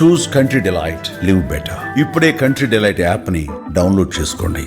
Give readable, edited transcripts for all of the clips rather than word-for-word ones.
చూస్ country delight, live better. ఇప్పుడే country delight యాప్ని download చేసుకోండి.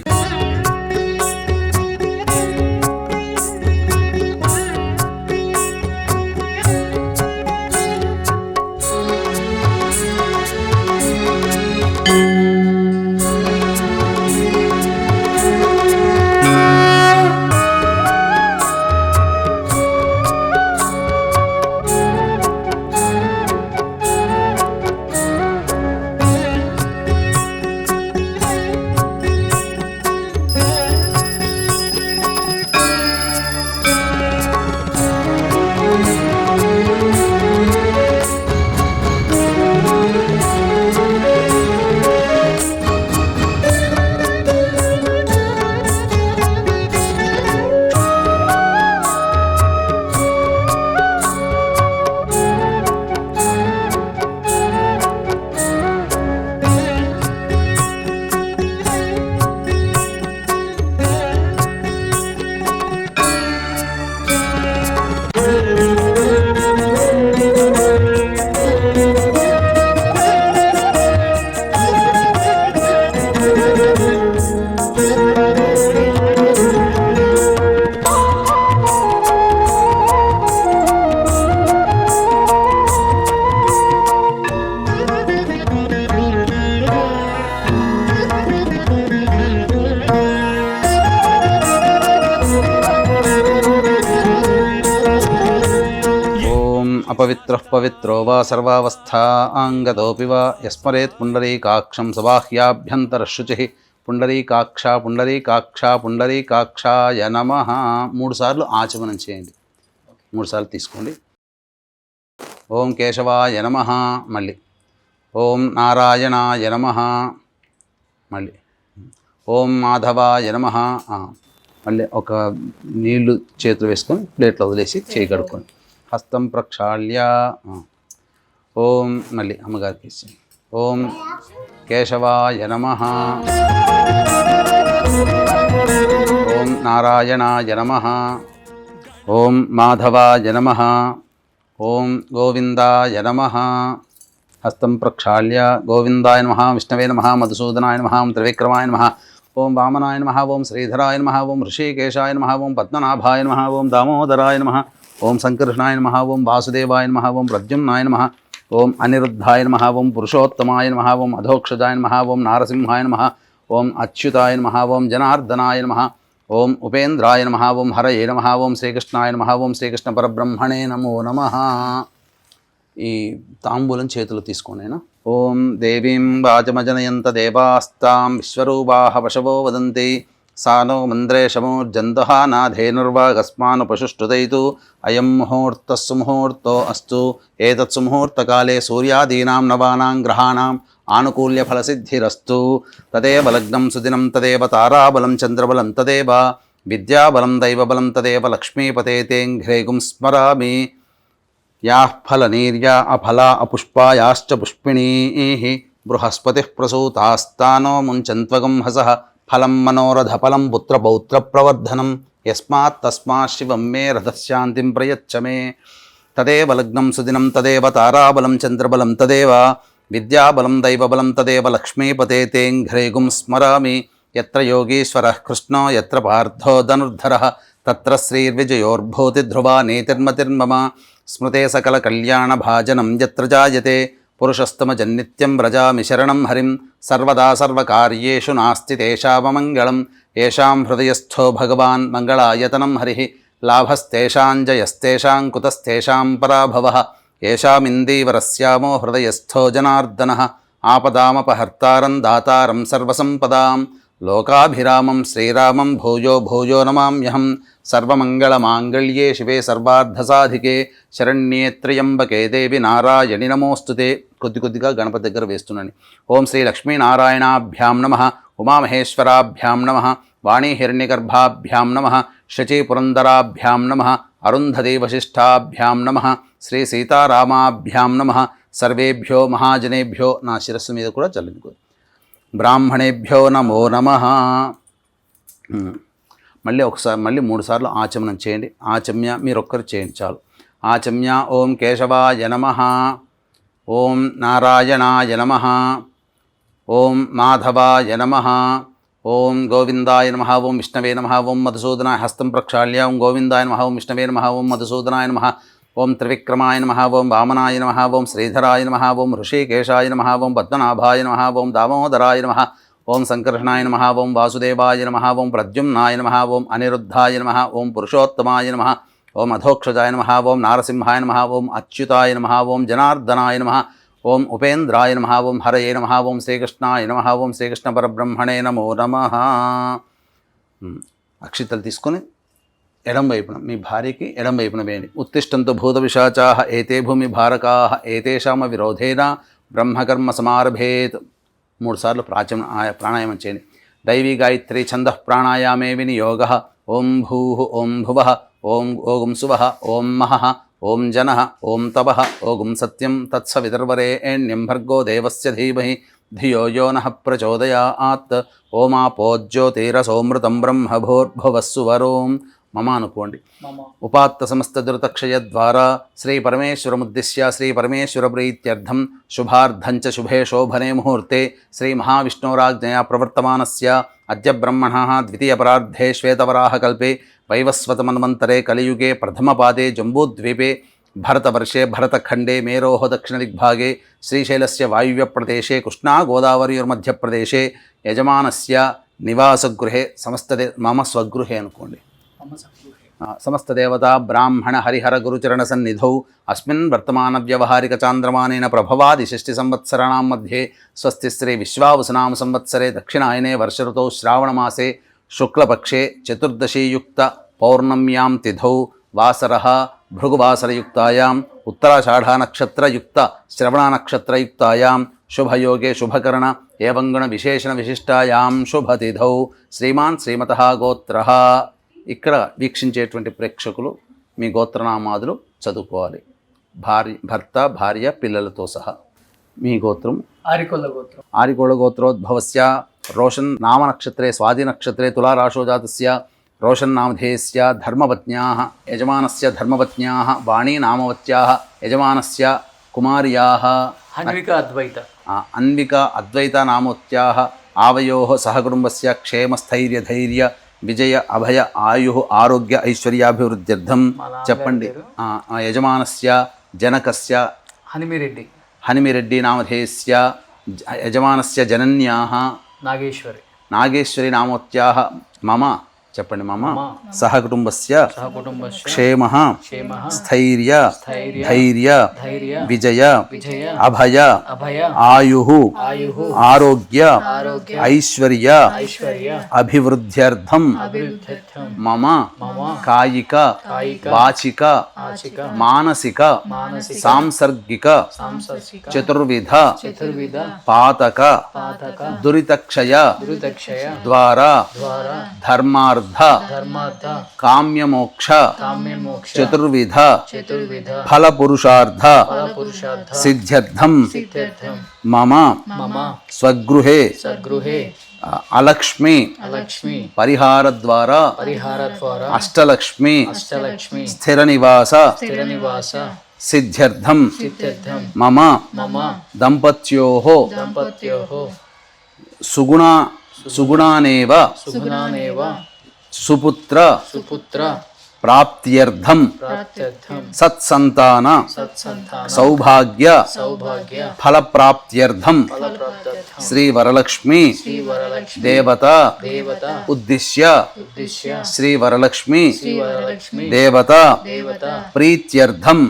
अपवित्रः पवित्रो वा सर्वावस्थांगतोऽपि वा यस्मरेत् पुण्डरीकाक्षं सबाह्याभ्यन्तरशुचिः पुण्डरीकाक्षा पुण्डरीकाक्षा पुण्डरीकाक्षाय नमः. 3 సార్లు ఆచమనం చేయండి. 3 సార్లు తీసుకోండి. ఓం కేశవాయ నమః, మళ్ళీ ఓం నారాయణాయ నమః, మళ్ళీ ఓం మాధవాయ నమః, మళ్ళీ ఒక నీళ్లు చేతులు వేసుకొని ప్లేట్లో వదిలేసి చేయి కడుక్కోండి. హస్తం ప్రక్షాళ్య ఓం, మళ్ళీ అమ్మగారికి ఇచ్చేయండి. ఓం కేశవాయ నమః, ఓం నారాయణాయ నమః, ఓం మాధవాయ నమః, ఓం గోవిందాయ నమః. హస్తం ప్రక్షాళ్య గోవిందాయ నమః, విష్ణవే నమః, మధుసూదనాయ నమః, త్రివిక్రమాయ నమః, ఓం వామనాయ నమః, ఓం శ్రీధరాయ నమః, ఓం ఋషికేశాయ నమః, ఓం పద్మనాభాయ నమః, ఓం దామోదరాయ నమః, ఓం సంకర్షణాయ నమః, ఓం వాసుదేవాయ నమః, ఓం ప్రద్యుమ్నాయ నమః, ఓం అనిరుద్ధాయ నమః, ఓం పురుషోత్తమాయ నమః, ఓం అధోక్షజాయ నమః, ఓం నారసింహాయ నమః, ఓం అచ్యుతాయ నమః, ఓం జనార్దనాయ నమః, ఓం ఉపేంద్రాయ నమః, ఓం హరయే నమః, ఓం శ్రీకృష్ణాయ నమః, ఓం శ్రీకృష్ణ పరబ్రహ్మణే నమో నమః. ఈ తాంబూలం చేతులు తీసుకోనేనా. ఓం దేవీం వాచమజనయంత దేవాస్తాం విశ్వరూపాః పశవో వదంతి సానో మంద్రేషమోర్జంతః నాధేనుర్వాగస్మానుపశుష్టుదైతు అయం ముహూర్తః సుముహూర్తో అస్తు. ఏతత్ సుముహూర్తకాలే సూర్యాదీనాం నవానాం గ్రహాణాం ఆనుకూల్యఫలసిద్ధిరస్తు. తదేవ లగ్నం సుదినం తదేవ తారాబలం చంద్రబలం తదేవ విద్యాబలం దైవబలం తదేవ లక్ష్మీపతే తేంఘ్రేగుం స్మరామి. యాః ఫలనీర్యా అఫలా అపుష్పాయాశ్చ పుష్పిణీః బృహస్పతిః ప్రసూతాస్తానో ముంచన్త్వగం హసః ఫలం మనోరథఫలం పుత్రపౌత్ర ప్రవర్ధనం యస్మాత్ తస్మాత్ శివం మే రథశాంతిం ప్రయచ్చ మే. తదేవ లగ్నం సుదినం తదేవ తారాబలం చంద్రబలం తదేవ విద్యాబలం దైవబలం తదేవ లక్ష్మీపతే తేంఘ్రేగుం స్మరామి. యత్ర యోగీశ్వరః కృష్ణో యత్ర పార్థో ధనుర్ధరః తత్ర శ్రీర్విజయోర్భూతి ధ్రువా నీతిర్మతిర్మమ. స్మృతే సకల కళ్యాణ భాజనం యత్ర జాయతే పురుషస్తమజన్నిత్యం వ్రజామి శరణం హరిం. సర్వదా సర్వకార్యేషు నాస్తి తేషామమంగళం. ఏషాం హృదయస్థో భగవాన్ మంగళాయతనం హరిః. లాభస్తేషాం జయస్తేషాం కుతస్తేషాం పరాభవః. ఏషామిందీవరస్యామో హృదయస్థో జనార్దనః. ఆపదామపహర్తారం దాతారం సర్వసంపదాం. లోకాభిరామం శ్రీరామం భూయో భూయో నమామ్యహం. సర్వమంగళమాంగళ్యే శివే సర్వార్థసాధికే శరణ్యే త్ర్యంబకే దేవి నారాయణి నమోస్తుతే. కొద్దిగా గణపతి దగ్గర వేస్తున్నాను. ఓం శ్రీ లక్ష్మీనారాయణాభ్యాం నమః, ఉమామహేశ్వరాభ్యాం నమః, వాణీహిరణ్యగర్భాభ్యాం నమః, శచీపురందరాభ్యాం నమః, అరుంధతీ వశిష్ఠాభ్యాం నమః, శ్రీ సీతారామాభ్యాం నమః. సర్వేభ్యో మహాజనేభ్యో, నా శిరస్సు మీద కూడా చల్లించుకో. బ్రాహ్మణేభ్యో నమో నమః. మళ్ళీ 3 సార్లు ఆచమనం చేయండి. ఆచమ్య మీరొక్కరు చేయండి చాలు. ఆచమ్య ఓం కేశవాయ నమః, ఓం నారాయణాయ నమః. ఓం మాధవాయ నమః. ఓం గోవిందాయ నమః. ఓం విష్ణవే నమః. ఓం మధుసూదనాయ హస్తం ప్రక్షాళ్య. ఓం గోవిందాయ నమః. ఓం విష్ణవే నమః. ఓం మధుసూదనాయ నమః. ఓం త్రివిక్రమాయ నమః. ఓం వామనాయ నమః. ఓం శ్రీధరాయ నమః. ఓం ఋషికేశాయ నమః. ఓం పద్మనాభాయ నమః. ఓం దామోదరాయ నమః. ఓం సంకర్షణాయ నమః. ఓం వాసుదేవాయ నమః. ఓం ప్రద్యుమ్నాయ నమః. ఓం అనిరుద్ధాయ నమః. ఓం పురుషోత్తమాయ నమః. ఓం అధోక్షజాయ నమః. ఓం నారసింహాయ నమః. ఓం అచ్యుతాయ నమః. ఓం జనార్దనాయ నమః. ఓం ఉపేంద్రాయ నమః. ఓం హరయే నమః. ఓం శ్రీకృష్ణాయ నమః. ఓం శ్రీకృష్ణ పరబ్రహ్మణే నమో నమః. అక్షితలు తీసుకొని ఎడం వైపున మీ భార్యకి ఎడం వైపున వేయండి. ఉత్తిష్టంతు భూత విశాచాః ఏతే భూమి భారకాః ఏతేషామ విరోధేన బ్రహ్మకర్మ సమారభేత్. 3 సార్లు ప్రాణాయామం చేయండి. దైవీ గాయత్రి ఛందః ప్రాణాయామే వినియోగః. ఓం భూః ఓం భువః ఓం ఓం సువః ఓం మహః ఓం జనః ఓం తపః ఓం సత్యం తత్సవితుర్వరేణ్యం భర్గో దేవస్య ధీమహి ధియో యో నః ప్రచోదయాత్. ఓమాపో జ్యోతిరసోమృతం బ్రహ్మ భూర్భువస్సువరోం. మమ అనుకోండి. ఉపాత్త సమస్త దురితక్షయ ద్వారా శ్రీ పరమేశ్వరముద్దిశ్య శ్రీ పరమేశ్వర ప్రీత్యర్థం శుభార్థం చ శుభే శోభనే ముహూర్తే శ్రీ మహావిష్ణోరాజ్ఞయా ప్రవర్తమానస్య అద్య బ్రహ్మణః ద్వితీయపరార్ధే శ్వేతవరాహకల్పే వైవస్వతమన్వంతరే కలియుగే ప్రథమపాదే జంబూద్వీపే భరతవర్షే భరతఖండే మేరోః దక్షిణదిగ్భాగే శ్రీశైలస్య వాయువ్యప్రదేశే కృష్ణా గోదావరియోర్మధ్యప్రదేశే యజమానస్య నివాసగృహే మమ స్వగృహే అనుకోండి. సమస్త దేవతా బ్రాహ్మణ హరిహర గురుచరణ సన్నిధౌ అస్మిన్ వర్తమాన వ్యవహారిక చాంద్రమానేన ప్రభవాది 6 సంవత్సరాణం మధ్యే స్వస్తి శ్రీ విశ్వావసునామ సంవత్సరే దక్షిణాయనే వర్షఋతౌ శ్రావణమాసే శుక్లపక్షే చతుర్దశీయుక్త పౌర్ణమ్యాం తిథౌ వాసరః భృగువాసరయుక్తాయాం ఉత్తరాషాఢనక్షత్రయుక్త శ్రవణనక్షత్రయుక్తాయాం శుభయోగే శుభకరణ ఏవం గుణ విశేషణ విశిష్టాయాం శుభతిథౌ శ్రీమాన్ శ్రీమతః గోత్రః. ఇక్కడ వీక్షించేటువంటి ప్రేక్షకులు మీ గోత్రనామాదులు చదువుకోవాలి. భర్త భార్య పిల్లలతో సహా. మీ గోత్రం ఆరికొల్ల గోత్రం. ఆరికోళ గోత్రోద్భవస్య రోషన్ నామ నక్షత్రే స్వాతి నక్షత్రే తులారాశో జాతస్య రోషన్ నామధేయస్య ధర్మపత్న్యాః యజమానస్య ధర్మపత్న్యాః వాణీ నామవత్యాః యజమానస్య కుమార్యాః అన్విక అద్వైత. అన్విక అద్వైత నామవత్యాః ఆవయోః సహకుటుంబస్య క్షేమస్థైర్య ధైర్య విజయ అభయ ఆయు ఆరోగ్య ఐశ్వర్యాభివృద్ధ్యర్థం చెప్పండి. యజమానస్య జనకస్య హనిమిరెడ్డి. హనిమిరెడ్డి నామధేయస్య యజమానస్య జనన్యాః నాగేశ్వరి నామోత్యాః మమ చెప్పండి. మమ సహకుటుంబస్య క్షేమః స్థైర్య ధైర్య విజయ అభయ ఆయుః ఆరోగ్య ఐశ్వర్య అభివృద్ధ్యర్థం మమ కాయిక వాచిక మానసిక సాంసర్గిక చతుర్విధ పాతక దురితక్షయ ద్వారా ధర్మార్థ కామ్యమోక్ష చతుర్విధ ఫలపురుషార్థ సిద్ధ్యర్థం మమ స్వగృహే అలక్ష్మి పరిహార ద్వారా అష్టలక్ష్మి స్థిర నివాస సిద్ధ్యర్థం మమ దంపత్యోః సుగుణానేవ సుపుత్ర ప్రాప్త్యర్థం సత్సంతాన సౌభాగ్య ఫలప్రాప్త్యర్థం శ్రీ వరలక్ష్మి దేవత ఉద్దిశ్య శ్రీ వరలక్ష్మి దేవత ప్రీత్యర్థం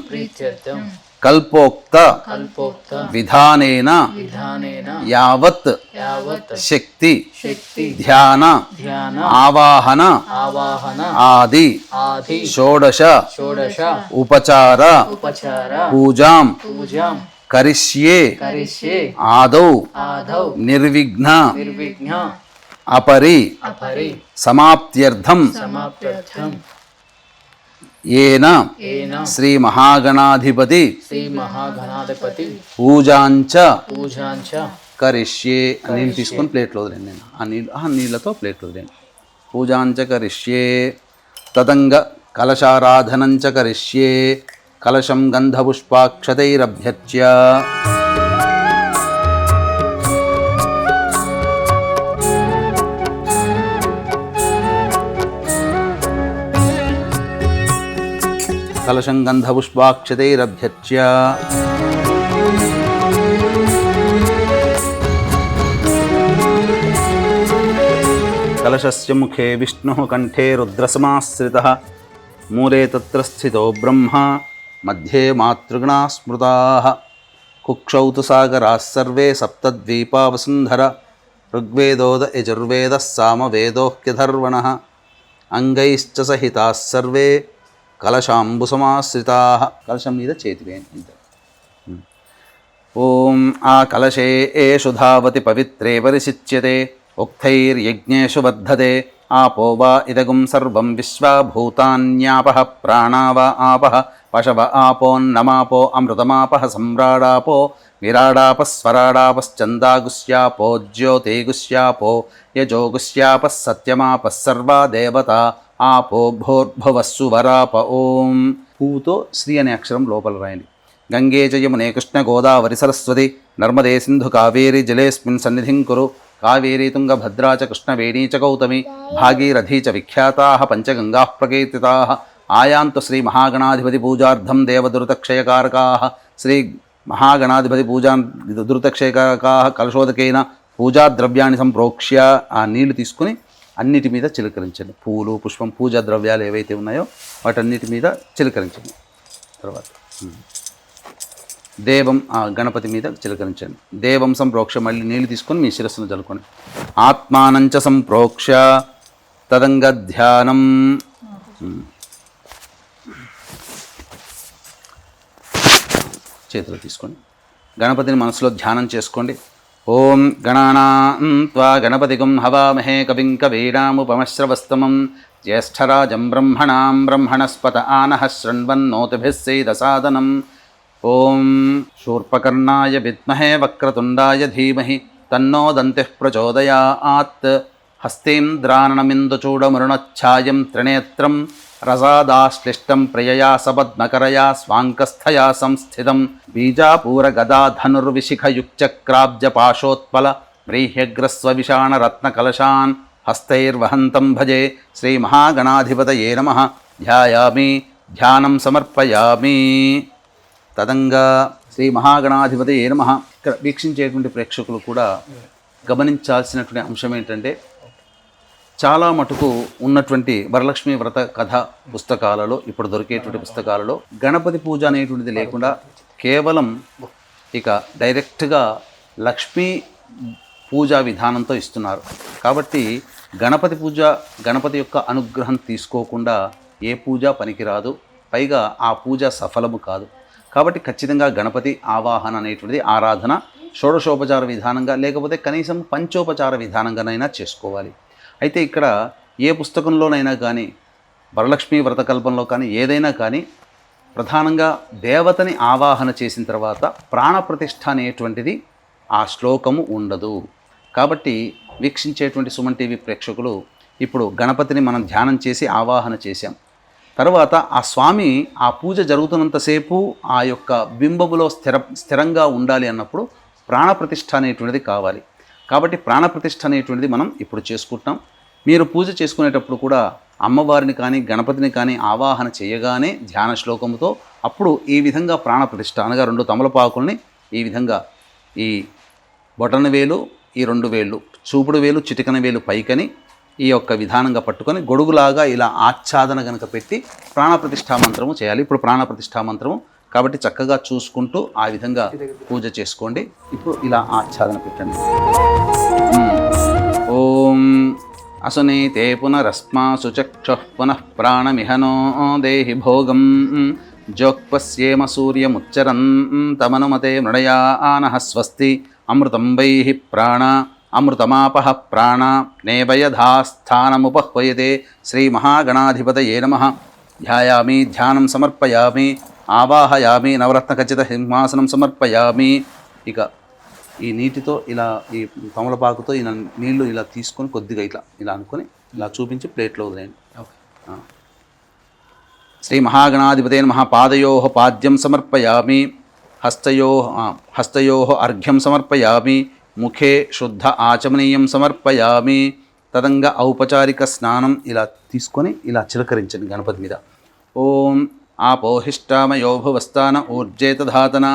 కల్పోక్త విధానేన యావత్ శక్తి ధ్యాన ఆవాహన ఆది షోడశ ఉపచార పూజాం కరిష్యే ఆదౌ నిర్విఘ్న అపరి సమాప్త్యర్థం ఏన శ్రీ మహాగణాధిపతి పూజాంచ కరిష్యే. నీళ్ళు తీసుకొని ప్లేట్లో వదిలేండి. నేను ఆ నీళ్ళతో ప్లేట్లో వదిలేండి. పూజాంచ కరిష్యే తదంగ కలశారాధనంచ కరిష్యే కలశం గంధపుష్పాక్షతైరభ్యర్చ్య కలశం గంధపుష్పాక్షతైరభ్యర్చ్య కలశస్య ముఖే విష్ణుః కంఠే రుద్రసమాశ్రితః మూలే తత్ర స్థితో బ్రహ్మ మధ్యే మాతృగణా స్మృతాః కుక్షౌ తు సాగరాः సర్వే సప్తద్వీపా వసుంధర ఋగ్వేదోద యజుర్వేదः సామవేదోహ్యధర్వణः అంగైశ్చ సహితాः సర్వే కలశాంబుసమాశ్రితాः. కలశం మీద చేతి వేయండి. ఓం ఆ కలశే ఏషు ధావతి పవిత్రే పరిశిచ్యతే ఉక్తైర్యజ్ఞేషు వర్ధతే ఆపో వా ఇదగుం సర్వం విశ్వాభూతాన్యాపః ప్రాణా వా ఆపః పశవ ఆపోన్నమాపో అమృతమాపః సమ్రాడాపో విరాడాపः స్వరాడాపశ్చందాగుస్యాపో జ్యోతిగుస్యాపో యజోగుస్యాపः సత్యమాపः సర్వా దేవతా ఆపో భూర్భువస్సు వరాప. ఓం పూతో శ్రీ అనే అక్షరం లోపల రాయండి. గంగే చ యమునే కృష్ణ గోదావరి సరస్వతి నర్మదే సింధు కావేరి జలేస్మిన్ సన్నిధిం కురు. కావేరీ తుంగభద్రా చ కృష్ణవేణీ చ గౌతమి భాగీరథీ చ విఖ్యాతాః పంచగంగాః ప్రకీర్తితాః. ఆయాంతు శ్రీ మహాగణాధిపతి పూజార్థం దేవదురితక్షయకారకాః. శ్రీ మహాగణాధిపతి దురితక్షయకారకాః కలశోదకేన పూజాద్రవ్యాన్ని సంప్రోక్ష్య. ఆ నీళ్లు తీసుకుని అన్నిటి మీద చిలకరించండి. పూలు పుష్పం పూజా ద్రవ్యాలు ఏవైతే ఉన్నాయో వాటన్నిటి మీద చిలకరించండి. తర్వాత దేవం గణపతి మీద చిలకరించండి. దేవం సంప్రోక్ష మళ్ళీ నీళ్ళు తీసుకొని మీ శిరస్సును జలుకోండి. ఆత్మానంచ సంప్రోక్ష తదంగ ధ్యానం. చేతిలో తీసుకోండి. గణపతిని మనసులో ధ్యానం చేసుకోండి. ఓం గణానాం త్వా గణపతిగం హవామహే కవిం కవీనాముపమశ్రవస్తమం జ్యేష్ఠరాజం బ్రహ్మణాం బ్రహ్మణస్పత ఆనః శృణ్వన్నోతిభిः సేదసాదనం. ఓం శూర్పకర్ణాయ విద్మహే వక్రతుండాయ ధీమహి తన్నో దంతిః ప్రచోదయాత్. హస్తేంద్రాననమిందుచూడమరుణఛాయం త్రినేత్రం రసాదాశ్లిష్టం ప్రియయా సపద్మకరయా స్వాంకస్థయా సంస్థితం. బీజాపూరగదాధనుర్విశిఖయుక్చక్రాబ్జపాశోత్పల వ్రీహ్యగ్రస్వవిషాణరత్నకలశాన్ హస్తైర్వహంతం భజే. శ్రీమహాగణాధిపతయే నమః. ధ్యాయామి ధ్యానం సమర్పయామి. తదంగా శ్రీ మహాగణాధిపతయే నమః. ఇక్కడ వీక్షించేటువంటి ప్రేక్షకులు కూడా గమనించాల్సినటువంటి అంశం ఏంటంటే, చాలా మటుకు ఉన్నటువంటి వరలక్ష్మి వ్రత కథ పుస్తకాలలో, ఇప్పుడు దొరికేటువంటి పుస్తకాలలో గణపతి పూజ అనేటువంటిది లేకుండా కేవలం ఇక డైరెక్ట్గా లక్ష్మీ పూజా విధానంతో ఇస్తున్నారు. కాబట్టి గణపతి పూజ, గణపతి యొక్క అనుగ్రహం తీసుకోకుండా ఏ పూజ పనికిరాదు, పైగా ఆ పూజ సఫలము కాదు. కాబట్టి ఖచ్చితంగా గణపతి ఆవాహన అనేటువంటిది ఆరాధన షోడశోపచార విధానంగా లేకపోతే కనీసం పంచోపచార విధానంగానైనా చేసుకోవాలి. అయితే ఇక్కడ ఏ పుస్తకంలోనైనా కానీ, వరలక్ష్మీ వ్రతకల్పంలో కానీ, ఏదైనా కానీ ప్రధానంగా దేవతని ఆవాహన చేసిన తర్వాత ప్రాణప్రతిష్ఠ అనేటువంటిది ఆ శ్లోకము ఉండదు. కాబట్టి వీక్షించేటువంటి సుమన్ టీవీ ప్రేక్షకులు ఇప్పుడు గణపతిని మనం ధ్యానం చేసి ఆవాహన చేశాం. తర్వాత ఆ స్వామి ఆ పూజ జరుగుతున్నంతసేపు ఆ యొక్క బింబములో స్థిరంగా ఉండాలి అన్నప్పుడు ప్రాణప్రతిష్ఠ అనేటువంటిది కావాలి. కాబట్టి ప్రాణప్రతిష్ఠ అనేటువంటిది మనం ఇప్పుడు చేసుకుంటాం. మీరు పూజ చేసుకునేటప్పుడు కూడా అమ్మవారిని కానీ గణపతిని కానీ ఆవాహన చేయగానే ధ్యాన శ్లోకముతో అప్పుడు ఈ విధంగా ప్రాణప్రతిష్ఠ అనగా 2 తమలపాకుల్ని ఈ విధంగా ఈ బొటన వేలు, ఈ 2 వేళ్ళు, చూపుడు వేలు, చిటికన వేలు పైకని ఈ యొక్క విధానంగా పట్టుకొని గొడుగులాగా ఇలా ఆచ్ఛాదన గనక పెట్టి ప్రాణప్రతిష్ఠా మంత్రము చేయాలి. ఇప్పుడు ప్రాణప్రతిష్ఠా మంత్రము కాబట్టి చక్కగా చూసుకుంటూ ఆ విధంగా పూజ చేసుకోండి. ఇప్పుడు ఇలా ఆచ్ఛాదన పెట్టండి. ఓం అసునీతే పునరస్మాసు చక్షుః పునః ప్రాణమిహనో దేహి భోగం జోక్పస్యేమ సూర్యముచ్చరన్ తమనుమతే మృడయా ఆనః స్వస్తి అమృతం వైః ప్రాణ అమృతమాపః ప్రాణ నేవయధాస్థానముపహ్వయతే. శ్రీమహాగణాధిపతయే నమః. ధ్యాయామి ధ్యానం సమర్పయామి ఆవాహయామి నవరత్నఖచిత సింహాసనం సమర్పయామి. ఇక ఈ నీటితో ఇలా ఈ తమలపాకుతో ఇలా నీళ్లు ఇలా తీసుకొని కొద్దిగా ఇలా అనుకొని ఇలా చూపించి ప్లేట్లో వదిలేయండి. శ్రీ మహాగణాధిపతే నమః. పాదయోః పాద్యం సమర్పయామి, హస్తయోః అర్ఘ్యం సమర్పయామి, ముఖే శుద్ధ ఆచమనీయం సమర్పయామి. తదంగా ఔపచారిక స్నానం ఇలా తీసుకొని ఇలా చిలకరించండి గణపతి మీద. ఓం ఆపోహిష్టామయో భువస్థాన ఊర్జేతధాతన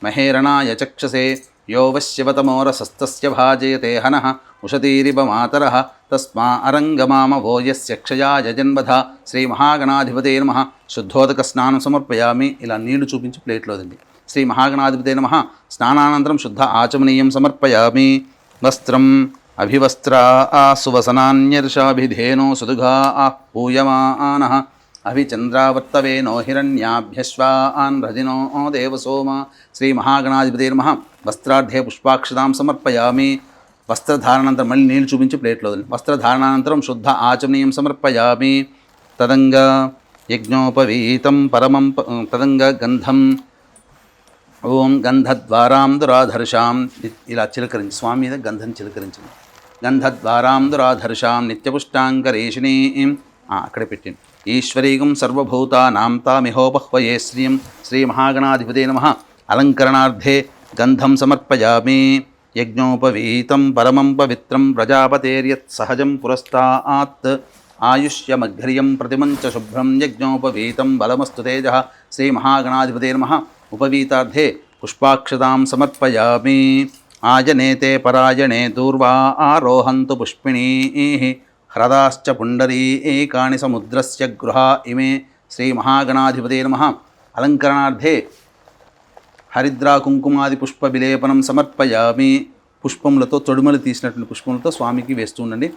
మహేరణాయ చక్షసే యో వశ్యవతమోరసస్తస్య భాజయతే హనః ఉషతీరివ మాతరః తస్మా అరంగమామవో యస్య క్షయాయ జన్మధ. శ్రీ మహాగణాధిపతే నమః. శుద్ధోదక స్నానం సమర్పయామి. ఇలా నీళ్లు చూపించి ప్లేట్లో దండి. శ్రీ మహాగణాధిపతే నమః. స్నానానంతరం శుద్ధ ఆచమనీయం సమర్పయామి. వస్త్రం అభివస్త్రా సువసనాన్యర్షాభిధేనో సుదుఘా పూయమానః అభిచంద్రావర్తవేనో హిరణ్యాభ్యశ్వాన్ రజినో దేవసోమ. శ్రీ మహాగణాధిపతే నమః. వస్త్రార్థే పుష్పాక్షతాం సమర్పయామి. వస్త్రధారణానంతరం మళ్ళీ నీళ్ళు చూపించి ప్లేట్లో వస్త్రధారణానంతరం శుద్ధ ఆచమనీయం సమర్పయామి. తదంగ యజ్ఞోపవీతం పరమం తదంగ గంధం ఓం గంధద్వారాం దురాధర్షాం. ఇలా చిలకరించి స్వామి మీద గంధం చిలకరించింది. గంధద్వారాం దురాధర్షాం నిత్యపుష్టాంగరేషిణీం. అక్కడే పెట్టింది. ఈశ్వరీగం సర్వభూతానాం తామిహోపహ్వయే శ్రీం. శ్రీ మహాగణాధిపతే నమః. అలంకరణార్థే గంధం సమర్పయామి. యజ్ఞోపవీతం పరమం పవిత్రం ప్రజాపతేర్యత్ సహజం పురస్తాత్ ఆయుష్యమఘ్రియం ప్రతిమంచ శుభ్రం యజ్ఞోపవీతం బలమస్తు తేజః. శ్రీ మహాగణాధిపతే నమః. ఉపవీతార్థే పుష్పాక్షతాం సమర్పయామి. ఆజనేతే పరాయణే దూర్వా ఆరోహంతు పుష్పిణీః హ్రదాశ్చ పుండరీకాని సముద్రస్య గృహా ఇమే. శ్రీ మహాగణాధిపతే నమః. అలంకరణార్థే హరిద్రా కుంకుమాది పుష్ప విలేపనం సమర్పయామి. పుష్పములతో తొడుమలు తీసినటువంటి పుష్పములతో స్వామికి వేస్తూ ఉండండి.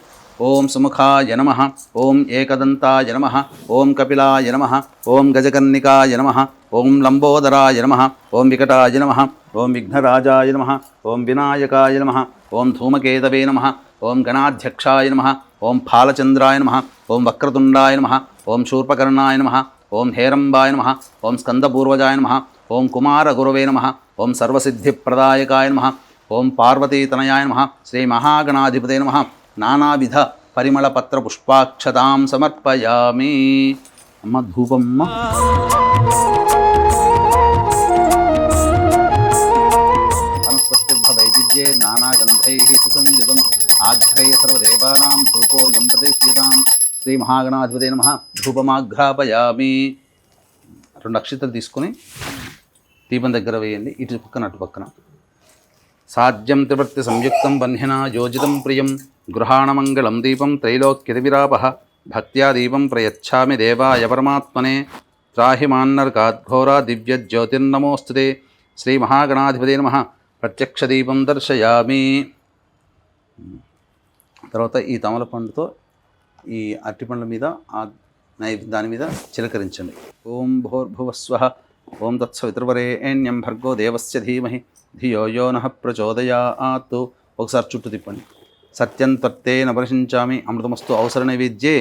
ఓం సుముఖాయ నమః. ఓం ఏకదంతాయ నమః. ఓం కపిలాయ నమః. ఓం గజకర్ణికాయ నమః. ఓం లంబోదరాయ నమః. ఓం వికటాయ నమః. ఓం విఘ్నరాజాయ నమః. ఓం వినాయకాయ నమః. ఓం ధూమకేతవే నమః. ఓం గణాధ్యక్షాయ నమః. ఓం ఫాలచంద్రాయ నమః. ఓం వక్రతుండాయ నమః. ఓం శూర్పకర్ణాయ నమః. ఓం హేరంబాయ నమః. ఓం స్కందపూర్వజాయ నమః. ఓం కుమారగురవే నమః. ఓం సర్వసిద్ధిప్రదాయకాయ నమః. ఓం పార్వతీతనయాయ నమః. శ్రీ మహాగణాధిపతే నమః. నానావిధ పరిమళ పత్ర పుష్పాక్షతాం సమర్పయామి. అమ్మ ధూపమ్మ. వైద్యే నానాగంధై సుసంయుతం ఆఘ్రయ సర్వదేవానాం ధూపోయం ప్రతిష్ఠితాం. శ్రీ మహాగణాధిపతే నమః. ధూపమాఘ్రాపయామి. 2 అక్షతలు తీసుకొని దీపం దగ్గర వేయండి. ఇటు పక్కన అటు పక్కన. సాధ్యం త్రివర్తి సంయుక్తం వన్యనా యోజితం ప్రియం గృహాణమంగళం దీపం త్రైలోక్యతివిరాపః. భక్త్యా దీపం ప్రయచ్ఛామి దేవాయ పరమాత్మనే. త్రాహి మాన్నర్కాద్ఘోరా దివ్యజ్యోతిర్నమోస్తుతే. శ్రీ మహాగణాధిపతే నమః. ప్రత్యక్ష దీపం దర్శయామి. తర్వాత ఈ తమలపండుతో ఈ అరటిపండ్ల మీద దాని మీద చిలకరించండి. ఓం భోర్భువస్వః. ఓం తత్సవితుర్వరేణ్యం భర్గో దేవస్య ధీమహి ధియో యో నః ప్రచోదయాత్. ఒకసారి చుట్టూ తిప్పండి. సత్యం త్వత్తేన పరిశించామి అమృతమస్తు. అవసర నైవేద్యే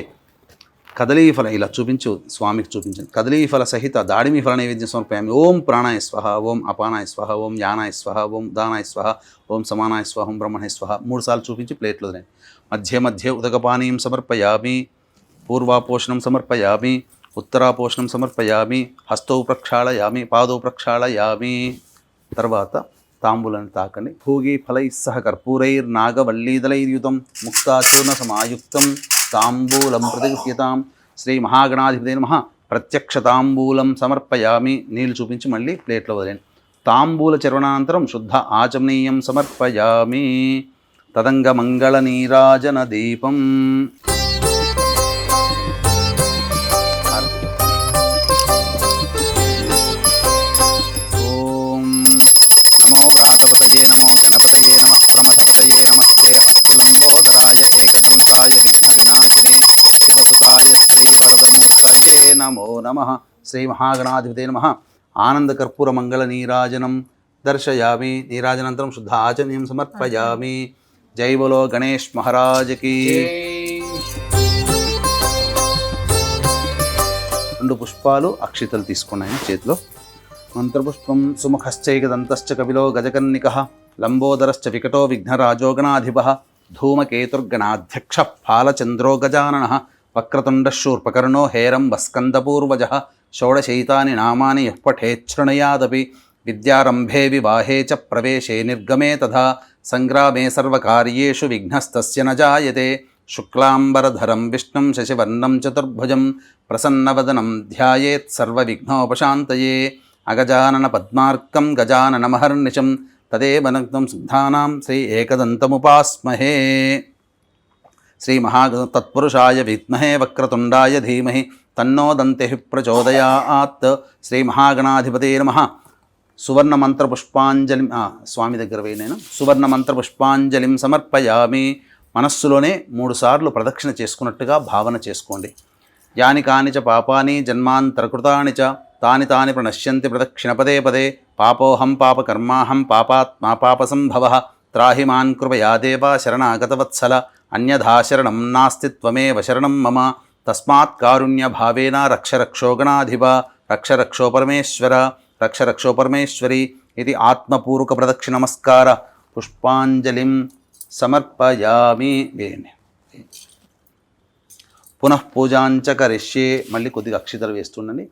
కదలీఫల ఇలా చూపించు స్వామికి చూపించండి. కదలీఫల సహిత దాడిమి ఫల నైవేద్యం సమర్పయామి. ఓం ప్రాణాయ స్వహ. ఓం అపానాయ స్వహ. ఓం యానాయ స్వహ. ఓం దానాయ స్వహ. ఓం సమానాయ స్వహ. ఓం బ్రహ్మణే స్వహ. 3 సార్లు చూపించి ప్లేట్లో తినండి. మధ్య మధ్య ఉదకపానీయం సమర్పయామి. పూర్వాపోషణం సమర్పయామి. ఉత్తరాపోషణం సమర్పయామి. హస్తౌ ప్రక్షాళయామి. పాదౌ ప్రక్షాళయామి. తర్వాత తాంబూలాన్ని తాకండి. భోగి ఫలై సహ కర్పూరైర్నాగవల్లీదలైర్యుతం ముక్తాచూర్ణ సమాయుక్తం తాంబూలం ప్రతిగృహ్యతాం. శ్రీ మహాగణాధిపతే నమః. ప్రత్యక్ష తాంబూలం సమర్పయామి. నీళ్లు చూపించి మళ్ళీ ప్లేట్లో వదిలేండి. తాంబూల చర్వణానంతరం శుద్ధ ఆచమనీయం సమర్పయామి. తదంగ మంగళ నీరాజన దీపం. నమో వ్రాతపతయే నమో గణపతయే నమః ప్రమథపతయే నమస్తే అస్తు లంబోదరాయ ఏకదంతాయ విఘ్న వినాశినే శివసుతాయ శ్రీ వరదమూర్తయే నమో నమః. శ్రీ మహాగణాధిపతే నమః. ఆనందకర్పూర మంగళ నీరాజనం దర్శయామి. నీరాజనంతరం శుద్ధ ఆచమనీయం సమర్పయామి. జై బోలో గణేష్ మహారాజ్కి. 2 పుష్పాలు అక్షితలు తీసుకున్నాయి చేతిలో. మంత్రపుష్పం సుముఖశ్చైకదంతశ్చ కపిలో గజకర్ణికః లంబోదరశ్చ వికటో విఘ్నరాజో గణాధిపః ధూమకేతుర్గణాధ్యక్ష ఫాలచంద్రో గజాననః వక్రతుండశూర్పకర్ణో హేరంబస్కందపూర్వజः షోడశైతాని నామాని యః పఠేచ్చృణయాదపి విద్యారంభే వివాహే చ ప్రవేశే నిర్గమే తథా సంగ్రామే సర్వకార్యేషు విఘ్నస్తస్య న జాయతే. శుక్లాంబరధరం విష్ణుం శశివర్ణం చతుర్భుజం ప్రసన్నవదనం ధ్యాయేత్ సర్వవిఘ్నోపశాంతయే అగజానన పద్మార్కం గజాననమహర్నిశం తదేవ నగ్నం సిద్ధానాం శ్రీ ఏకదంతముపాస్మహే. శ్రీ మహాతత్పురుషాయ విద్మహే వక్రతుండాయ ధీమహి తన్నో దంతి ప్రచోదయాత్. శ్రీ మహాగణాధిపతే నమః. సువర్ణ మంత్ర పుష్పాంజలి స్వామి దగ్గర పోయి నేను సువర్ణ మంత్ర పుష్పాంజలిం సమర్పయామి. మనస్సులోనే 3 సార్లు ప్రదక్షిణ చేసుకున్నట్టుగా భావన చేసుకోండి. యాని కానిచ పాపాని జన్మాంతరకృతాని చ తాని తాని ప్రణశ్యంతి ప్రదక్షిణ పదే పదే. పాపోహం పాపకర్మాహం పాపాత్మా పాపసంభవః. త్రాహి మాన్ కృపయా దేవా శరణాగతవత్సల. అన్యథా శరణం నాస్తి త్వమేవ శరణం మమ. తస్మాత్ కారుణ్య భావేన రక్ష రక్షో గణాధిప రక్ష రక్షో పరమేశ్వర రక్ష రక్షో పరమేశ్వరి. ఇది ఆత్మపూర్వక ప్రదక్షిణ నమస్కార పుష్పాంజలిం సమర్పయామి. వేయండి. పునః పూజాంచ కరిష్యే. మళ్ళీ కొద్దిగా అక్షితలు వేస్తుండండి.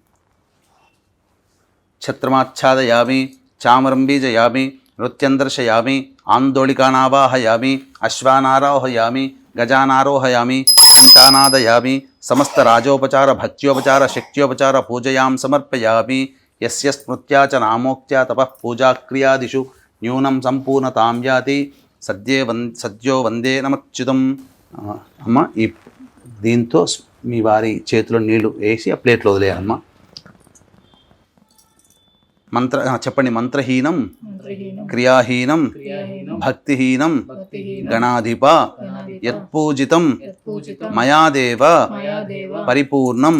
ఛత్రమాచ్ఛాదయామి చామరం బీజయామి నృత్యం దర్శయామి ఆందోళికానావాహయామి అశ్వానారోహయామి గజానారోహయామి ఘంటానాదయామి సమస్త రాజోపచార భక్త్యోపచార శక్త్యోపచార పూజయాం సమర్పయామి. యస్య స్మృత్యా చ నామోక్త్యా తపః పూజాక్రియాదిషు న్యూనం సంపూర్ణతాం యాతి సద్యో వందే నమచ్యుతం. అమ్మ ఈ దీంతో మీ వారి చేతిలో నీళ్లు వేసి ఆ ప్లేట్లో వదిలేయాలమ్మా. చెప్పండి. మంత్రహీనం క్రియాహీనం భక్తిహీనం గణాధిప యత్పూజితం మయాదేవ పరిపూర్ణం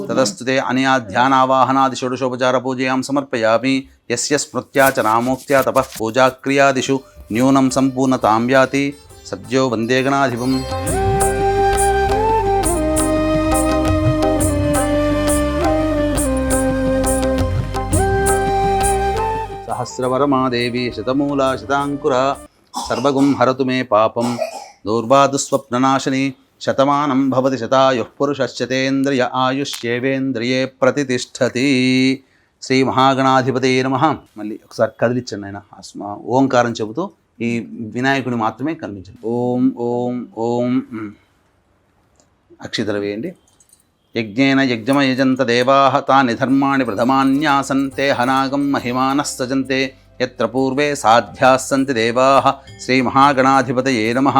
తదస్తుతే అనయా ధ్యానావాహనాది షోడశోపచార పూజయాం సమర్పయామి. యస్య స్మృత్యా చ నామోక్త్యా తపః పూజాక్రియాదిషు న్యూనం సంపూర్ణతాం యాతి సద్యో వందే గణాధిపం. సహస్రవరమాదేవి శతమూలా శతాంకురా సర్వగుం హరతు మే పాపం దూర్వాదుస్వప్ననాశిని. శతమానం భవతి శతాయుః పురుషశ్చతేంద్రియ ఆయుష్యేవేంద్రియే ప్రతిష్టతి. శ్రీ మహాగణాధిపతే నమః. మళ్ళీ ఒకసారి కదిలించండి ఆయన. ఓంకారం చెబుతూ ఈ వినాయకుని మాత్రమే కనిపించండి. ఓం ఓం ఓం. అక్షితలు వేయండి. యజ్ఞేన యజ్ఞమయజంత దేవాః తాని ధర్మాణి ప్రథమాన్యాసన్ తే హనాగం మహిమానః సజంతే యత్ర పూర్వే సాధ్యాः సంతి దేవాః. శ్రీ మహాగణాధిపతయే నమః.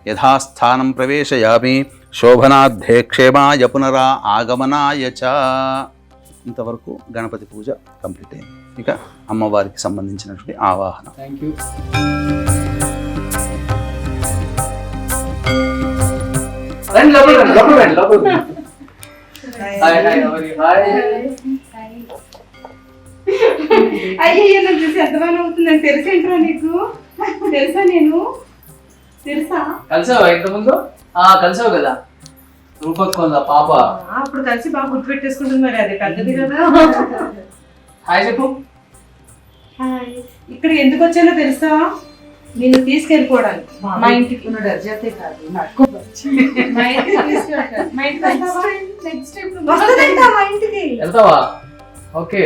యథాస్థానం ప్రవేశయామి శోభనార్థే క్షేమాయ పునరా ఆగమనాయ చ. ఇంతవరకు గణపతి పూజ కంప్లీట్ అయింది. ఇక అమ్మవారికి సంబంధించినటువంటి ఆవాహన. Thank you. రండి లోపలికి రండి, లోపలికి రండి, లోపలికి రండి. హాయ్ హాయ్ ఎవరి హాయ్. అయ్యో నాకు చూసి ఎంతగానో అవుతుందని తెలిసేంట్రా నీకు? తెలుసా? నేను తెలుసా? కలిసావా ఇంతకుముందు? కలిసావు కదా రూపక్కొంద పాప. అప్పుడు కలిసి బాగా గుర్తుపెట్టేసుకుంటుంది. మరి అది పెద్దది కదా. హాయ్ చెప్పు. హాయ్. ఇక్కడ ఎందుకు వచ్చానో తెలుసా? నిన్ను తీసుకెళ్ళిపోవడానికి మా ఇంటికి. కాదు మా ఇంటికి తీసుకెళ్తాను. మా ఇంటికి వస్తావా? వస్తుందంట మా ఇంటికి. వెళ్తావా? ఓకే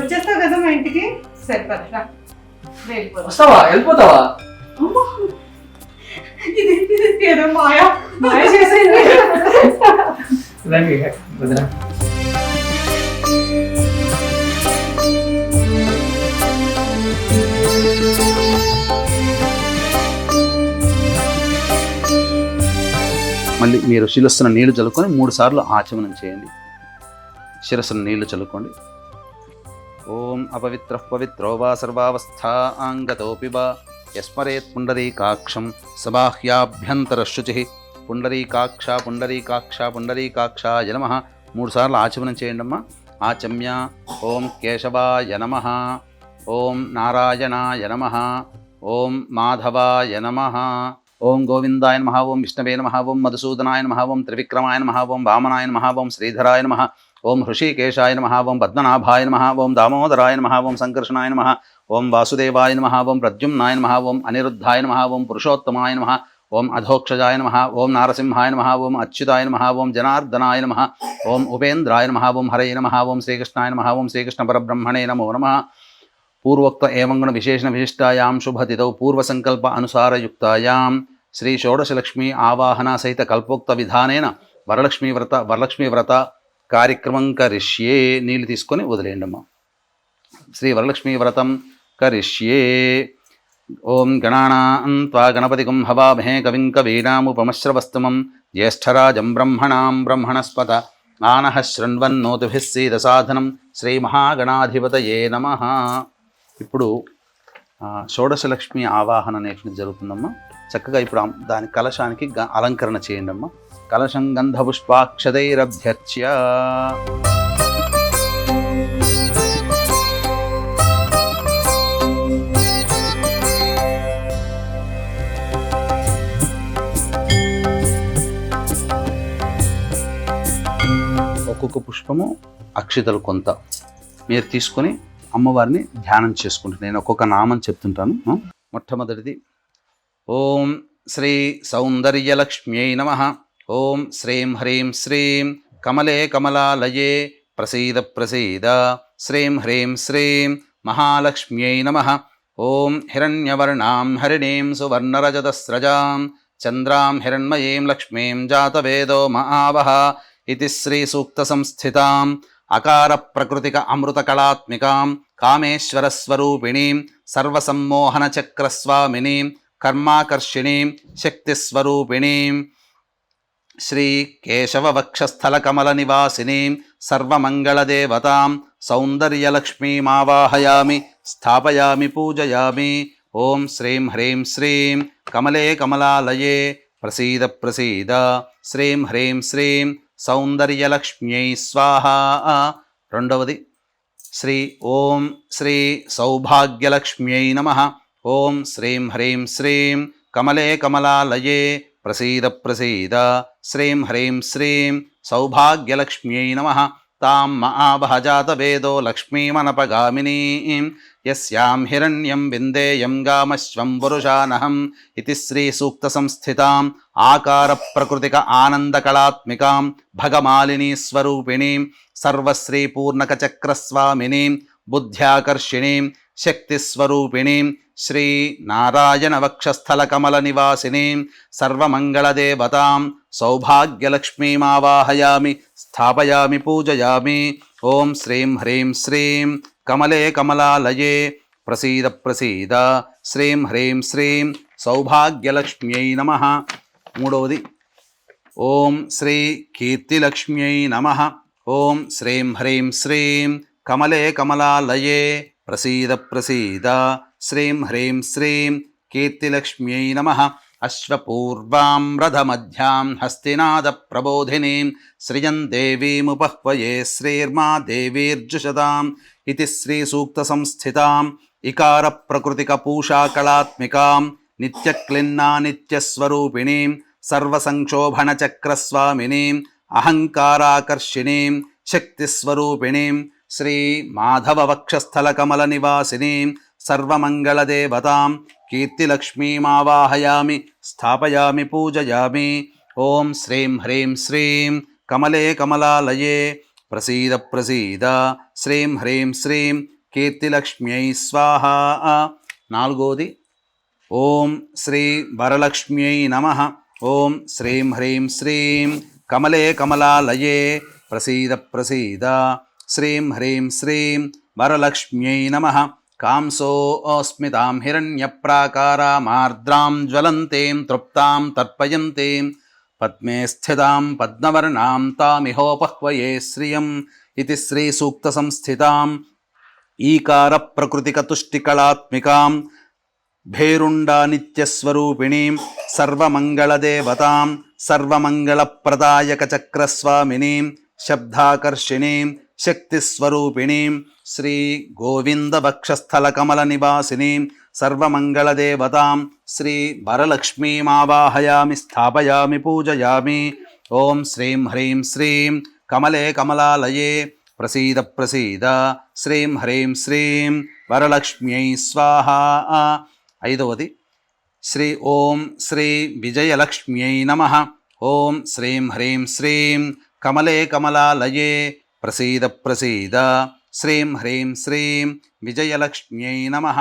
వచ్చేస్తావు కదా మా ఇంటికి. సరిపడరా వెళ్ళిపోతా. వస్తావా? వెళ్ళిపోతావా? ఇదేంటి ఏదో మాయా మాయ చేసేది. రండి వదినా. మళ్ళీ మీరు శిరస్సున నీళ్లు చల్లుకొని 3 సార్లు ఆచమనం చేయండి. శిరస్సున నీళ్లు చల్లుకోండి. ఓం అపవిత్ర పవిత్రో వా సర్వావస్థాంగతోపి వా యస్మరేత్ పుండరీకాక్షం సబాహ్యాభ్యంతరశుచి. పుండరీకాక్ష పుండరీకాక్ష పుండరీకాక్షాయ నమః. 3 సార్లు ఆచమనం చేయండి అమ్మా. ఆచమ్య. ఓం కేశవాయ నమః. ఓం నారాయణాయ నమః. ఓం మాధవాయ నమః. ఓం గోవిందాయ నమః. ఓం విష్ణవే నమః. ఓం మధుసూదనాయ నమః. ఓం త్రివిక్రమాయ నమః. ఓం వామనాయ నమః. ఓం శ్రీధరాయ నమః. ఓం హృషికేశాయ నమః. ఓం పద్మనాభాయ నమః. ఓం దామోదరాయ నమః. ఓం సంకర్షణాయ నమః. ఓం వాసుదేవాయ నమః. ఓం ప్రద్యుమ్నాయ నమః. ఓం అనిరుద్ధాయ నమః. ఓం పురుషోత్తమాయ నమః. ఓం అధోక్షజాయ నమః. ఓం నారసింహాయ నమః. ఓం అచ్యుతాయ నమః. ఓం జనార్దనాయ నమః. ఓం ఉపేంద్రాయ నమః. ఓం హరయే నమః. ఓం శ్రీకృష్ణాయ నమః. ఓం శ్రీకృష్ణ పరబ్రహ్మణే నమో నమః. పూర్వోక్త ఏవం గుణ విశేషణ విశిష్టాయాం శుభతిథౌ పూర్వసంకల్ప అనుసారయుక్తాయాం శ్రీ షోడశలక్ష్మి ఆవాహన సహిత కల్పోక్త విధానేన వరలక్ష్మీ వ్రత కార్యక్రమం కరిష్యే. నీళ్ళు తీసుకొని వదిలేయండి అమ్మా. శ్రీ వరలక్ష్మీ వ్రతం కరిష్యే. ఓం గణానాం త్వా గణపతిగం హవామహే కవిం కవీనాముపమశ్రవస్తమం జ్యేష్ఠరాజం బ్రహ్మణస్పత ఆనః శృణ్వన్నోతిభిः సీదసాధనం. శ్రీ మహాగణాధిపతయే నమః. ఇప్పుడు షోడశలక్ష్మి ఆవాహన అనేటువంటిది జరుగుతుందమ్మా. చక్కగా ఇప్పుడు దాని కలశానికి అలంకరణ చేయండి అమ్మా. కలశం గంధపుష్పాక్షతైరభ్యర్చ్య. ఒక్కొక్క పుష్పము అక్షితలు కొంత మీరు తీసుకొని అమ్మవారిని ధ్యానం చేసుకుంటాను. నేను ఒక్కొక్క నామం చెప్తుంటాను. మొట్టమొదటిది ఓం శ్రీ సౌందర్యలక్ష్మ్యై నమః. ఓం శ్రీం హ్రీం శ్రీం కమలే కమలాలయే ప్రసీద ప్రసీద. శ్రీం హ్రీం శ్రీం మహాలక్ష్మ్యై నమః. ఓం హిరణ్యవర్ణాం హరిణీం సువర్ణరజతస్రజాం చంద్రాం హిరణ్మయీం లక్ష్మీం జాతవేదో మహావహ. ఇది శ్రీ సూక్త సంస్థితాం అకార ప్రకృతిక అమృత కళాత్మికాం కామేశ్వర స్వరూపిణీం సర్వసమ్మోహన చక్రస్వామినీం కర్మాకర్షిణీం శక్తిస్వరూపిణీం శ్రీ కేశవ వక్షస్థల కమల నివాసినీం సర్వమంగళదేవతాం సౌందర్యలక్ష్మీమావాహయామి స్థాపయామి పూజయామి. ఓం శ్రీం హ్రీం శ్రీం కమలే కమలాలయే ప్రసీద ప్రసీద. శ్రీం హ్రీం శ్రీం సౌందర్యలక్ష్మ్యై స్వాహ. రెండవది శ్రీ ఓం శ్రీ సౌభాగ్యలక్ష్మ్యై నమః. ఓం శ్రీం హ్రీం శ్రీం కమలే కమలాలయే ప్రసీద ప్రసీద. శ్రీం హ్రీం శ్రీం సౌభాగ్యలక్ష్మ్యై నమః. తాం మహావహ జాతవేదో లక్ష్మీమనపగామినీం యస్యాం హిరణ్యం విందేయం గామశ్వం వరుషానహం. ఇది శ్రీ సూక్త సంస్థితాం ఆకార ప్రకృతిక ఆనందకళాత్మికాం భగమాలినీ స్వరూపిణీం సర్వశ్రీ పూర్ణక చక్రస్వామినీం బుద్ధ్యాకర్షిణీం శక్తిస్వరూపిణీం శ్రీ నారాయణ వక్షస్థల కమల నివాసినీం సర్వమంగళదేవతాం సౌభాగ్యలక్ష్మీమావాహయామి స్థాపయామి పూజయామి. ఓం శ్రీం హ్రీం శ్రీం కమలే కమలాలయే ప్రసీద ప్రసీద. శ్రీం హ్రీం శ్రీం సౌభాగ్యలక్ష్మ్యై నమః. మూడవది ఓం శ్రీ కీర్తిలక్ష్మ్యై నమః. ఓం శ్రీం హ్రీం శ్రీం కమలే కమలాలయే ప్రసీద ప్రసీద. శ్రీం హ్రీం శ్రీం కీర్తిలక్ష్మ్యై నమః. అశ్వపూర్వాం రథమధ్యాం హస్తినాద ప్రబోధినీం శ్రియం దేవీముపహ్వయే శ్రీర్మా దేవీర్జుషతాం. ఇది శ్రీ సూక్త సంస్థితాం ఇకార ప్రకృతిక పూషా కళాత్మికాం నిత్యక్లిన్నా నిత్యస్వరూపిణీం సర్వసంక్షోభణ చక్రస్వామినీం అహంకారాకర్షిణీం శక్తిస్వరూపిణీం శ్రీ మాధవ వక్షస్థల కమల నివాసినీం సర్వమంగళదేవతాం కీర్తిలక్ష్మీమావాహయామి స్థాపయామి పూజయామి. ఓం శ్రీం హ్రీం శ్రీం కమలే కమలాలయే ప్రసీద ప్రసీద. శ్రీం హ్రీం శ్రీం కీర్తిలక్ష్మ్యై స్వాహ. నాలుగోది ఓం శ్రీ వరలక్ష్మ్యై నమః. ఓం శ్రీం హ్రీం శ్రీం కమలే కమలాలయే ప్రసీద ప్రసీద. శ్రీం హ్రీం శ్రీం వరలక్ష్మ్యై నమః. కాంసోస్మితాం హిరణ్యప్రాకారామార్ద్రాం జ్వలంతీం తృప్తాం తర్పయంతీం పద్మే స్థితాం పద్మవర్ణాం తామిహోపహ్వయే శ్రియం. ఇది శ్రీ సూక్త సంస్థితాం ఈకార ప్రకృతిక తుష్టికళాత్మికాం భేరుండా నిత్యస్వరూపిణీం సర్వమంగళదేవతాం సర్వమంగళప్రదాయక చక్రస్వామినీం శబ్దాకర్షిణీం శక్తిస్వరూపిణీం శ్రీ గోవింద వక్షస్థల కమల నివాసినీం సర్వమంగళదేవతాం శ్రీ వరలక్ష్మీమావాహయామి స్థాపయామి పూజయామి. ఓం శ్రీం హ్రీం శ్రీం కమలే కమలాలయే ప్రసీద ప్రసీద. శ్రీం హ్రీం శ్రీం వరలక్ష్మ్యై స్వాహ. ఐదవది శ్రీ ఓం శ్రీ విజయలక్ష్మ్యై నమః. ఓం శ్రీం హ్రీం శ్రీం కమలే కమలాలయే ప్రసీద ప్రసీద. శ్రీం హ్రీం శ్రీం విజయలక్ష్మ్యై నమః.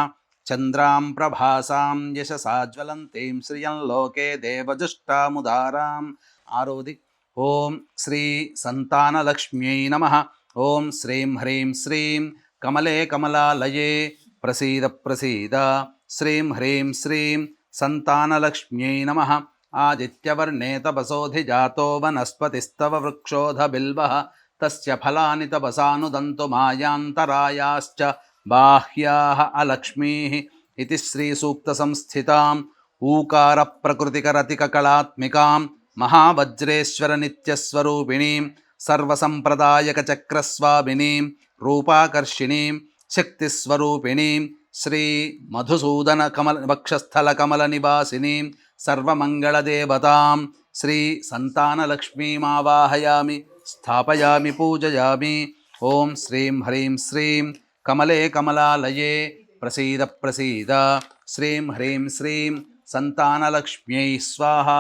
చంద్రాం ప్రభాసాం యశసా జ్వలంతీం శ్రియం లోకే దేవజుష్టాముదారాం. ఆరోది ఓం శ్రీ సంతానలక్ష్మ్యై నమః. ఓం శ్రీం హ్రీం శ్రీం కమలే కమలాలయే ప్రసీద ప్రసీద. శ్రీం హ్రీం శ్రీం సంతానలక్ష్మ్యై నమః. ఆదిత్యవర్ణే తపసోధిజాతో వనస్పతిస్తవ వృక్షోధ బిల్వః తస్య ఫలాని తపసానుదంతు మాయాంతరాయాశ్చ బాహ్యాః అలక్ష్మీః. ఇతి శ్రీ సూక్త సంస్థితాం ఊకార ప్రకృతికరతిక కళాత్మికాం మహావజ్రేశ్వర నిత్యస్వరూపిణీం సర్వసంప్రదాయక చక్రస్వామినీం రూపాకర్షిణీం శక్తిస్వరూపిణీం శ్రీ మధుసూదన కమల వక్షస్థల కమల నివాసినీం సర్వమంగళదేవతాం శ్రీ సంతానలక్ష్మీమావాహయామి స్థాపయామి పూజయామి. ఓం శ్రీం హ్రీం శ్రీం కమలే కమలాలయే ప్రసీద ప్రసీద. శ్రీం హ్రీం శ్రీం సంతానలక్ష్మ్యై స్వాహా.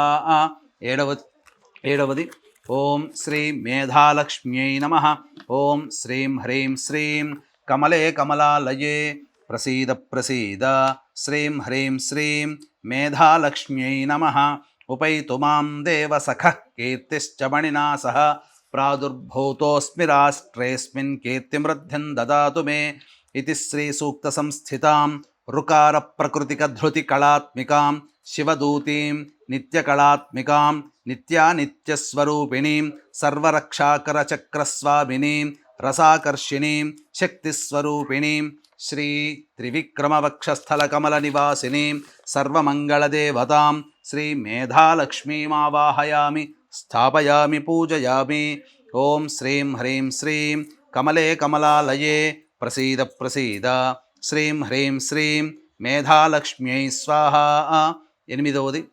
ఏడవది ఓం శ్రీ మేధాలక్ష్మ్యై నమః. ఓం శ్రీం హ్రీం శ్రీం కమలే కమలాలయే ప్రసీద ప్రసీద. శ్రీం హ్రీం శ్రీం మేధాలక్ష్మ్యై నమః. ఉపైతు మాం దేవ సఖః కీర్తిశ్చ మణినా సహ ప్రాదుర్భూతోస్మి రాష్ట్రేస్మిన్ కీర్తిమృద్ధిం దదాతు మే. ఇతి శ్రీ సూక్త సంస్థితాం రుకార ప్రకృతిక ధృతి కళాత్మికాం శివదూతీం నిత్యకళాత్మికాం నిత్యానిత్యస్వరూపిణీం సర్వరక్షాకర చక్రస్వామినీం రసాకర్షిణీం శక్తిస్వరూపిణీం శ్రీ త్రివిక్రమవక్షస్థల కమల నివాసినీం సర్వమంగళదేవతాం శ్రీ మేధాలక్ష్మీమావాహయామి స్థాపయామి పూజయామి. ఓం శ్రీం హ్రీం శ్రీం కమలే కమలాలయే ప్రసీద ప్రసీద. శ్రీం హ్రీం శ్రీం మేధాలక్ష్మ్యై స్వాహా. ఎనిమిదవది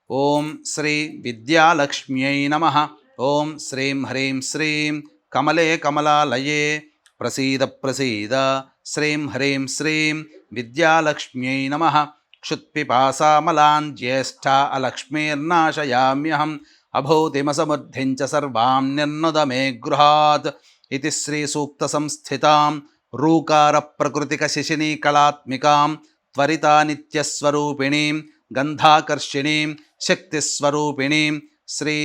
ఓం శ్రీ విద్యాలక్ష్మ్యై నమః. ఓం శ్రీం హ్రీం శ్రీం కమలే కమలాలయే ప్రసీద ప్రసీద. శ్రీం హ్రీం శ్రీం విద్యాలక్ష్మ్యై నమః. క్షుత్పిపాసామలాన్ జ్యేష్ఠా అలక్ష్మీర్నాశయామ్యహం అభూతిమసమృద్ధిం చ సర్వాం నిర్నుద మే గృహాత్. ఇతి శ్రీ సూక్త సంస్థితాం రూకార ప్రకృతిక శిశినీ కళాత్మికాం త్వరితా నిత్యస్వరూపిణీం గంధాకర్షిణీం శక్తిస్వరూపిణీం శ్రీ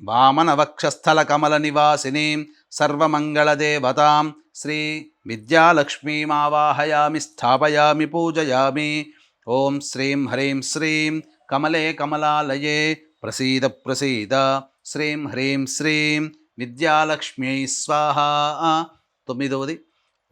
వామనవక్షస్థల కమల నివాసినీం సర్వమంగళదేవతాం శ్రీ విద్యాలక్ష్మీమావాహయామి స్థాపయామి పూజయామి. ఓం శ్రీం హ్రీం శ్రీం కమలే కమలాలయే ప్రసీద ప్రసీద. శ్రీం హ్రీం శ్రీం విద్యాలక్ష్మ్యై స్వాహా. తొమ్మిదవది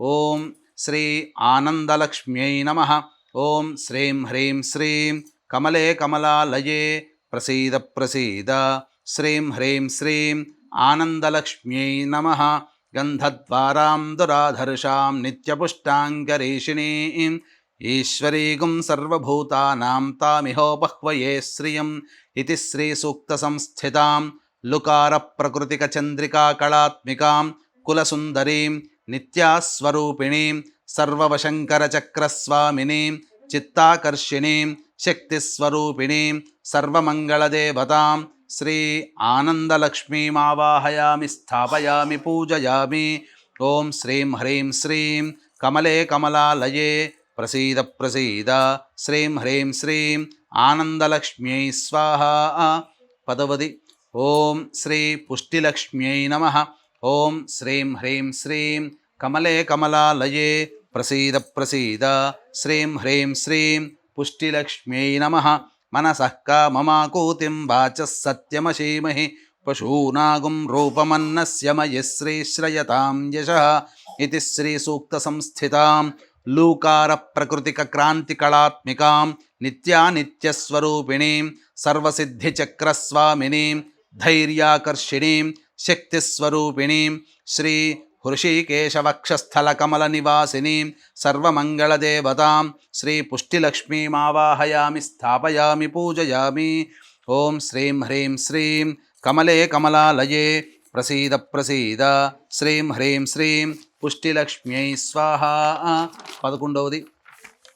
ఓం శ్రీ ఆనందలక్ష్మ్యై నమః. ఓం శ్రీం హ్రీం శ్రీం కమలే కమలాలయే ప్రసీద ప్రసీద. శ్రీం హ్రీం శ్రీం ఆనందలక్ష్మ్యై నమః. గంధద్వారాం దురాధర్షాం నిత్యపుష్టాంగరీషిణీం ఈశ్వరీగుం సర్వభూతానాం తామిహోపహ్వయే శ్రియం. ఇతి శ్రీ సూక్త సంస్థితాం లుకార ప్రకృతిక చంద్రికా కళాత్మికాం కులసుందరీం నిత్యాస్వరూపిణీం సర్వవశంకర చక్రస్వామినీం చిత్తాకర్షిణీం శక్తిస్వరూపిణీం సర్వమంగళదేవతాం శ్రీ ఆనందలక్ష్మీమావాహయామి స్థాపయామి పూజయామి. ఓం శ్రీం హ్రీం శ్రీం కమలే కమలాలయే ప్రసీద ప్రసీద. శ్రీం హ్రీం శ్రీం ఆనందలక్ష్మ్యై స్వాహా. పదవది ఓం శ్రీ పుష్టిలక్ష్మ్యై నమః. ఓం శ్రీం హ్రీం శ్రీం కమలే కమలాలయే ప్రసీద ప్రసీద. శ్రీం హ్రీం శ్రీం పుష్టిలక్ష్మ్యై నమః. మనసః కామమాకూతిం వాచः సత్యమశీమహి పశూనాగుం రూపమన్నస్య మయి శ్రీశ్రయతాం యశః. ఇతి శ్రీ సూక్త సంస్థితాం లూకార ప్రకృతిక క్రాంతి కళాత్మికాం నిత్యానిత్యస్వరూపిణీం సర్వసిద్ధిచక్రస్వామినీం ధైర్యాకర్షిణీం శక్తిస్వరూపిణీం శ్రీ హృషీకేశవక్షస్థల కమల నివాసినీం సర్వమంగళదేవతాం శ్రీ పుష్టిలక్ష్మీమావాహయామి స్థాపయామి పూజయామి. ఓం శ్రీం హ్రీం శ్రీం కమలే కమలాలయే ప్రసీద ప్రసీద. శ్రీం హ్రీం శ్రీం పుష్టిలక్ష్మ్యై స్వాహా. 11వది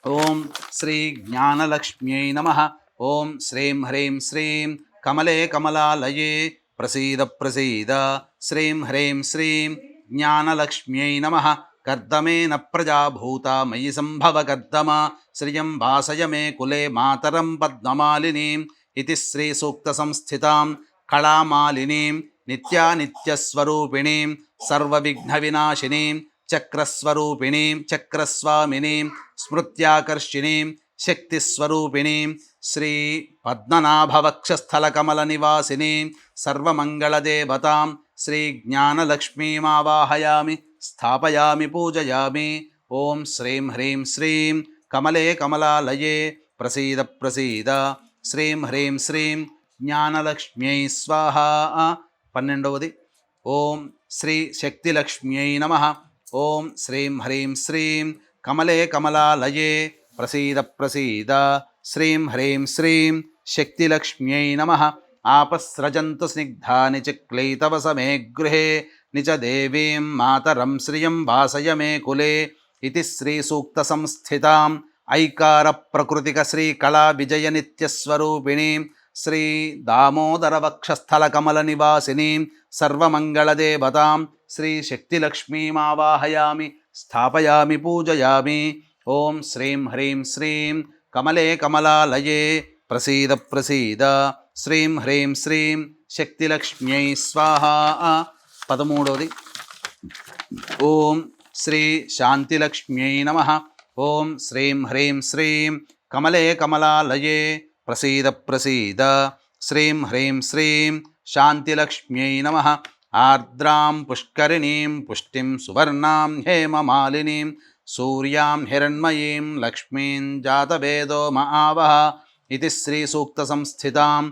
ఓం శ్రీ జ్ఞానలక్ష్మ్యై నమః. ఓం శ్రీం హ్రీం శ్రీం కమలే కమలాలయే ప్రసీద ప్రసీద. శ్రీం హ్రీం శ్రీం జ్ఞానలక్ష్మ్యై నమః. कर्दमेन प्रजाभूता मयि सम्भव कर्दमा श्रियं वासय मे कुले मातरं पद्ममालिनीम् इति श्रीसूक्तसंस्थितां कलामालिनीं नित्यानित्यस्वरूपिणीं सर्वविघ्नविनाशिनीं चक्रस्वरूपिणीं चक्रस्वामिनीं स्मृत्याकर्षिणीं शक्तिस्वरूपिणीं श्री पद्मनाभवक्षस्थलकमलनिवासिनीं सर्वमङ्गलदेवतां श्रीज्ञानलक्ष्मीमावाहयामि स्थापयामि पूजयामि। ॐ श्रीं ह्रीं श्रीं कमले कमलालये प्रसीद प्रसीद श्रीं ह्रीं श्रीं ज्ञानलक्ष्म्यै स्वाहा। 12वది ఓం శ్రీ శక్తిలక్ష్మ్యై నమః। ఓం శ్రీం హ్రీం శ్రీం కమలే కమలాలయే ప్రసీద ప్రసీద శ్రీం హ్రీం శ్రీం శక్తిలక్ష్మ్యై నమః। ఆపస్రజంతు స్నిగ్ధాని చక్లైతవసమే గృహే నిచ దేవీం మాతరం శ్రియం వాసయ మే కులే ఇది శ్రీసూక్తసంస్థితాం ఐకార ప్రకృతిక శ్రీకళా విజయ నిత్యస్వరూపిణీం శ్రీ దామోదరవక్షస్థలకమలనివాసినీం సర్వమంగళదేవతాం శ్రీశక్తిలక్ష్మీమావాహయామి స్థాపయామి పూజయామి। ఓం శ్రీం హ్రీం శ్రీం కమలే కమలాలయే ప్రసీద ప్రసీద శ్రీం హ్రీం శ్రీం శక్తిలక్ష్మ్యై స్వాహా। 13వది ఓం శ్రీ శాంతిలక్ష్మ్యై నమః। ఓం శ్రీం హ్రీం శ్రీం కమలే కమలాలయే ప్రసీద ప్రసీద శ్రీం హ్రీం శ్రీం శాంతిలక్ష్మ్యై నమః। ఆర్ద్రాం పుష్కరిణీం పుష్టిం సువర్ణాం హేమమాలినీం సూర్యాం హిరణ్మయీం లక్ష్మీం జాతవేదో మహావహ ఇది శ్రీసూక్తసంస్థితాం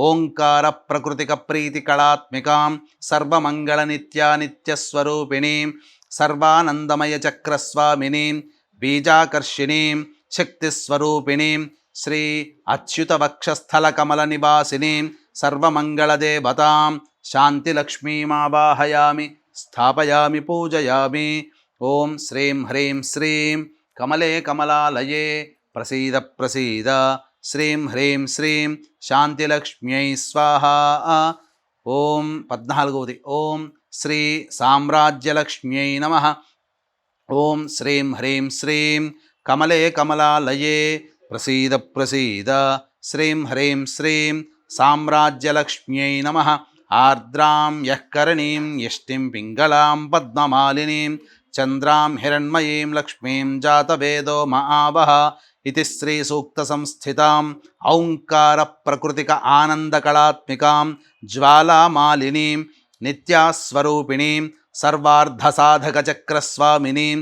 ఓంకార ప్రకృతిక ప్రీతికళాత్మికాం సర్వమంగళనిత్యానిత్యస్వరూపిణీం సర్వానందమయ చక్రస్వామినీం బీజాకర్షిణీం శక్తిస్వరూపిణీం శ్రీ అచ్యుతవక్షస్థలకమలనివాసినీం సర్వమంగళదేవతాం శాంతిలక్ష్మీమావాహయామి స్థాపయామి పూజయామి। ఓం శ్రీం హ్రీం శ్రీం కమలే కమలాలయే ప్రసీద ప్రసీద శ్రీం హ్రీం శ్రీం శాంతిలక్ష్మ్యై స్వాహా। ఓం 14వది ఓం శ్రీ సామ్రాజ్యలక్ష్మ్యై నమః। ఓం శ్రీం హ్రీం శ్రీం కమలే కమలాలయే ప్రసీద ప్రసీద శ్రీం హ్రీం శ్రీం సామ్రాజ్యలక్ష్మ్యై నమః। ఆర్ద్రాం యఃకరణీం యష్టిం పింగళాం పద్మమాలినీం చంద్రాం హిరణ్మయీం లక్ష్మీం జాతవేదో మహావహ ఇది శ్రీసూక్తసంస్థితాం ఔంకార ప్రకృతిక ఆనందకళాత్మికాం జ్వాలామాలినీం నిత్యాస్వరూపిణీం సర్వార్ధసాధకచక్రస్వామినీం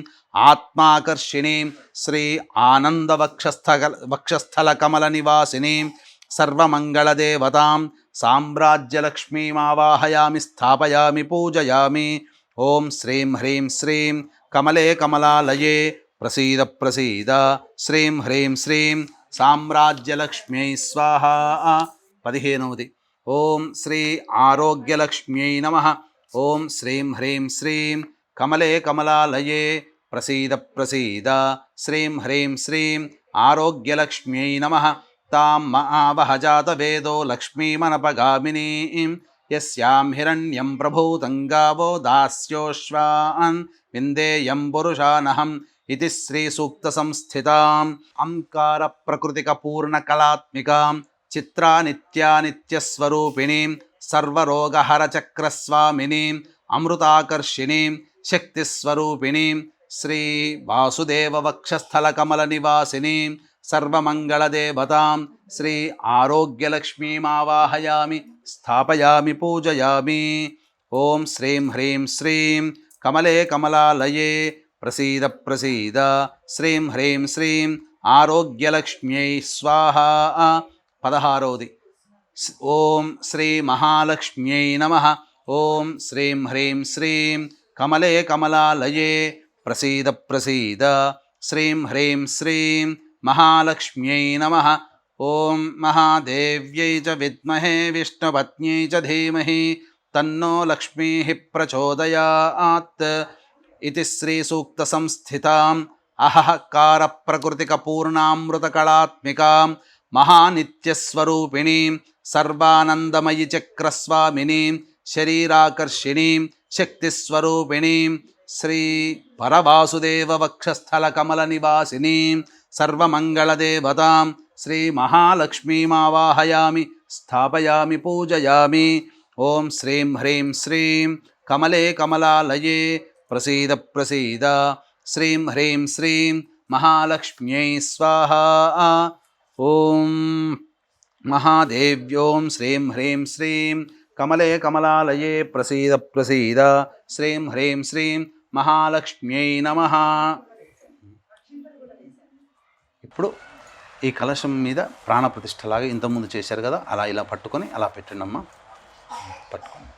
ఆత్మాకర్షిణీం శ్రీ ఆనందవక్షస్థలకమలనివాసినీం సర్వమంగళదేవతాం సామ్రాజ్యలక్ష్మీమావాహయామి స్థాపయామి పూజయామి। ఓం శ్రీం హ్రీం శ్రీం కమలే కమలాలయే ప్రసీద ప్రసీద శ్రీం హ్రీం శ్రీం సామ్రాజ్యలక్ష్మ్యై స్వాహా। 15వది ఓం శ్రీ ఆరోగ్యలక్ష్మ్యై నమః। ఓం శ్రీం హ్రీం శ్రీం కమలే కమలాలయే ప్రసీద ప్రసీద శ్రీం హ్రీం శ్రీం ఆరోగ్యలక్ష్మ్యై నమః। తాం మహావహ జాతవేదో లక్ష్మీమనపగామినీం యస్యాం హిరణ్యం ప్రభూతం గావో దాస్యోశ్వాన్ విందేయం పురుషానహం ఇది శ్రీసూక్తసంస్థితాం అంకార ప్రకృతిక పూర్ణకళాత్మికాం చిత్రానిత్యానిత్యస్వరూపిణీం సర్వరోగహరచక్రస్వామినీం అమృతాకర్షిణీం శక్తిస్వరూపిణీం శ్రీ వాసుదేవవక్షస్థలకమలనివాసినీం సర్వమంగళదేవతాం శ్రీ ఆరోగ్యలక్ష్మీమావాహయామి స్థాపయామి పూజయామి। ఓం శ్రీం హ్రీం శ్రీం కమలే కమలాలయే ప్రసీద ప్రసీద శ్రీం హ్రీం శ్రీం ఆరోగ్యలక్ష్మ్యై స్వాహా। 16వది ఓం శ్రీ మహాలక్ష్మ్యై నమః। ఓం శ్రీం హ్రీం శ్రీం కమలే కమలాలయే ప్రసీద ప్రసీద శ్రీం హ్రీం శ్రీం మహాలక్ష్మ్యై నమః। ఓం మహాదేవ్యై చ విద్మహే విష్ణుపత్న్యై చ ధీమహి తన్నో లక్ష్మీః ప్రచోదయాత్ ఇది శ్రీసూక్తసంస్థితాం అహఃకార ప్రకృతిక పూర్ణామృతకళాత్మికాం మహానిత్యస్వరూపిణీం సర్వానందమయి చక్రస్వామినీం శరీరాకర్షిణీం శక్తిస్వరూపిణీం శ్రీ పరవాసుదేవ వక్షస్థల కమల నివాసినీం సర్వమంగళదేవతాం శ్రీ మహాలక్ష్మీమావాహయామి స్థాపయామి పూజయామి. ఓం శ్రీం హ్రీం శ్రీం కమలే కమలాలయే ప్రసీద ప్రసీద. శ్రీం హ్రీం శ్రీం మహాలక్ష్మ్యై స్వాహా. ఓం మహాదేవ్యోం శ్రీం హ్రీం శ్రీం కమలే కమలాలయే ప్రసీద ప్రసీద. శ్రీం హ్రీం శ్రీం మహాలక్ష్మ్యై నమః. ఇప్పుడు ఈ కలశం మీద ప్రాణప్రతిష్ఠలాగా ఇంతకుముందు చేశారు కదా, అలా ఇలా పట్టుకొని అలా పెట్టండి అమ్మా. పట్టుకోండి.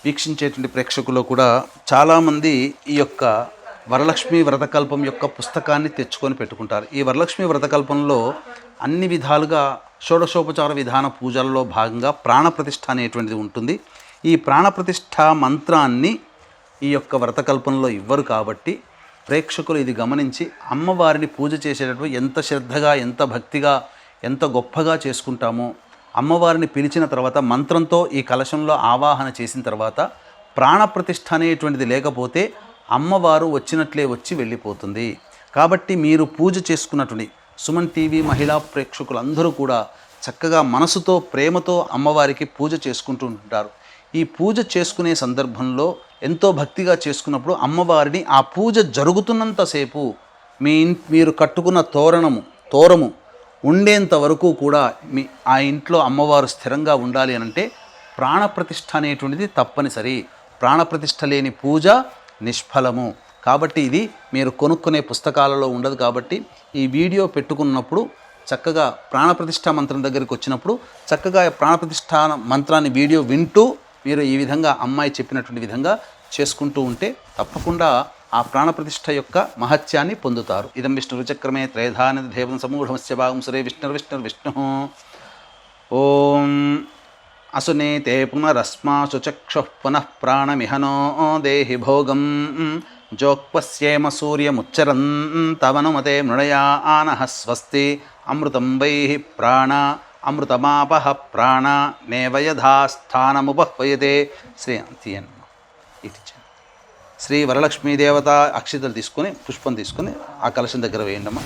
వీక్షించేటువంటి ప్రేక్షకులు కూడా చాలామంది ఈ యొక్క వరలక్ష్మి వ్రతకల్పం యొక్క పుస్తకాన్ని తెచ్చుకొని పెట్టుకుంటారు. ఈ వరలక్ష్మి వ్రతకల్పంలో అన్ని విధాలుగా షోడశోపచార విధాన పూజలలో భాగంగా ప్రాణప్రతిష్ఠ అనేటువంటిది ఉంటుంది. ఈ ప్రాణప్రతిష్ఠ మంత్రాన్ని ఈ యొక్క వ్రతకల్పంలో ఇవ్వరు కాబట్టి ప్రేక్షకులు ఇది గమనించి అమ్మవారిని పూజ చేసేటప్పుడు ఎంత శ్రద్ధగా, ఎంత భక్తిగా, ఎంత గొప్పగా చేసుకుంటామో, అమ్మవారిని పిలిచిన తర్వాత మంత్రంతో ఈ కలశంలో ఆవాహన చేసిన తర్వాత ప్రాణప్రతిష్ఠ అనేటువంటిది లేకపోతే అమ్మవారు వచ్చినట్లే వచ్చి వెళ్ళిపోతుంది. కాబట్టి మీరు పూజ చేసుకున్నటువంటి సుమన్ టీవీ మహిళా ప్రేక్షకులందరూ కూడా చక్కగా మనసుతో ప్రేమతో అమ్మవారికి పూజ చేసుకుంటూ ఉంటారు. ఈ పూజ చేసుకునే సందర్భంలో ఎంతో భక్తిగా చేసుకున్నప్పుడు అమ్మవారిని ఆ పూజ జరుగుతున్నంతసేపు మీరు కట్టుకున్న తోరము ఉండేంత వరకు కూడా ఆ ఇంట్లో అమ్మవారు స్థిరంగా ఉండాలి అనంటే ప్రాణప్రతిష్ఠ అనేటువంటిది తప్పనిసరి. ప్రాణప్రతిష్ఠ లేని పూజ నిష్ఫలము. కాబట్టి ఇది మీరు కొనుక్కునే పుస్తకాలలో ఉండదు. కాబట్టి ఈ వీడియో పెట్టుకున్నప్పుడు చక్కగా ప్రాణప్రతిష్ఠ మంత్రం దగ్గరికి వచ్చినప్పుడు చక్కగా ప్రాణప్రతిష్ఠ మంత్రాన్ని వీడియో వింటూ మీరు ఈ విధంగా అమ్మాయి చెప్పినటువంటి విధంగా చేసుకుంటూ ఉంటే తప్పకుండా ఆ ప్రాణప్రతిష్ఠ యొక్క మహత్యాన్ని పొందుతారు. ఇదం విష్ణురుచక్రమే త్రైధానిధి దేవం సమూఢమస్య భాగం సురే విష్ణు. ఓం అసునేతే పునరస్మాసు చక్షుః పునః ప్రాణమిహనో దేహి భోగం జోక్పస్యేమ సూర్యముచ్చరంతవనుమతే మృణయా ఆనః స్వస్తి అమృతం వైః ప్రాణ అమృతమాపః ప్రాణ నేవయథాస్థానముపహ్వయతే. శ్రీ వరలక్ష్మీదేవత అక్షితలు తీసుకొని పుష్పం తీసుకొని ఆ కలశం దగ్గర వేయండమ్మా.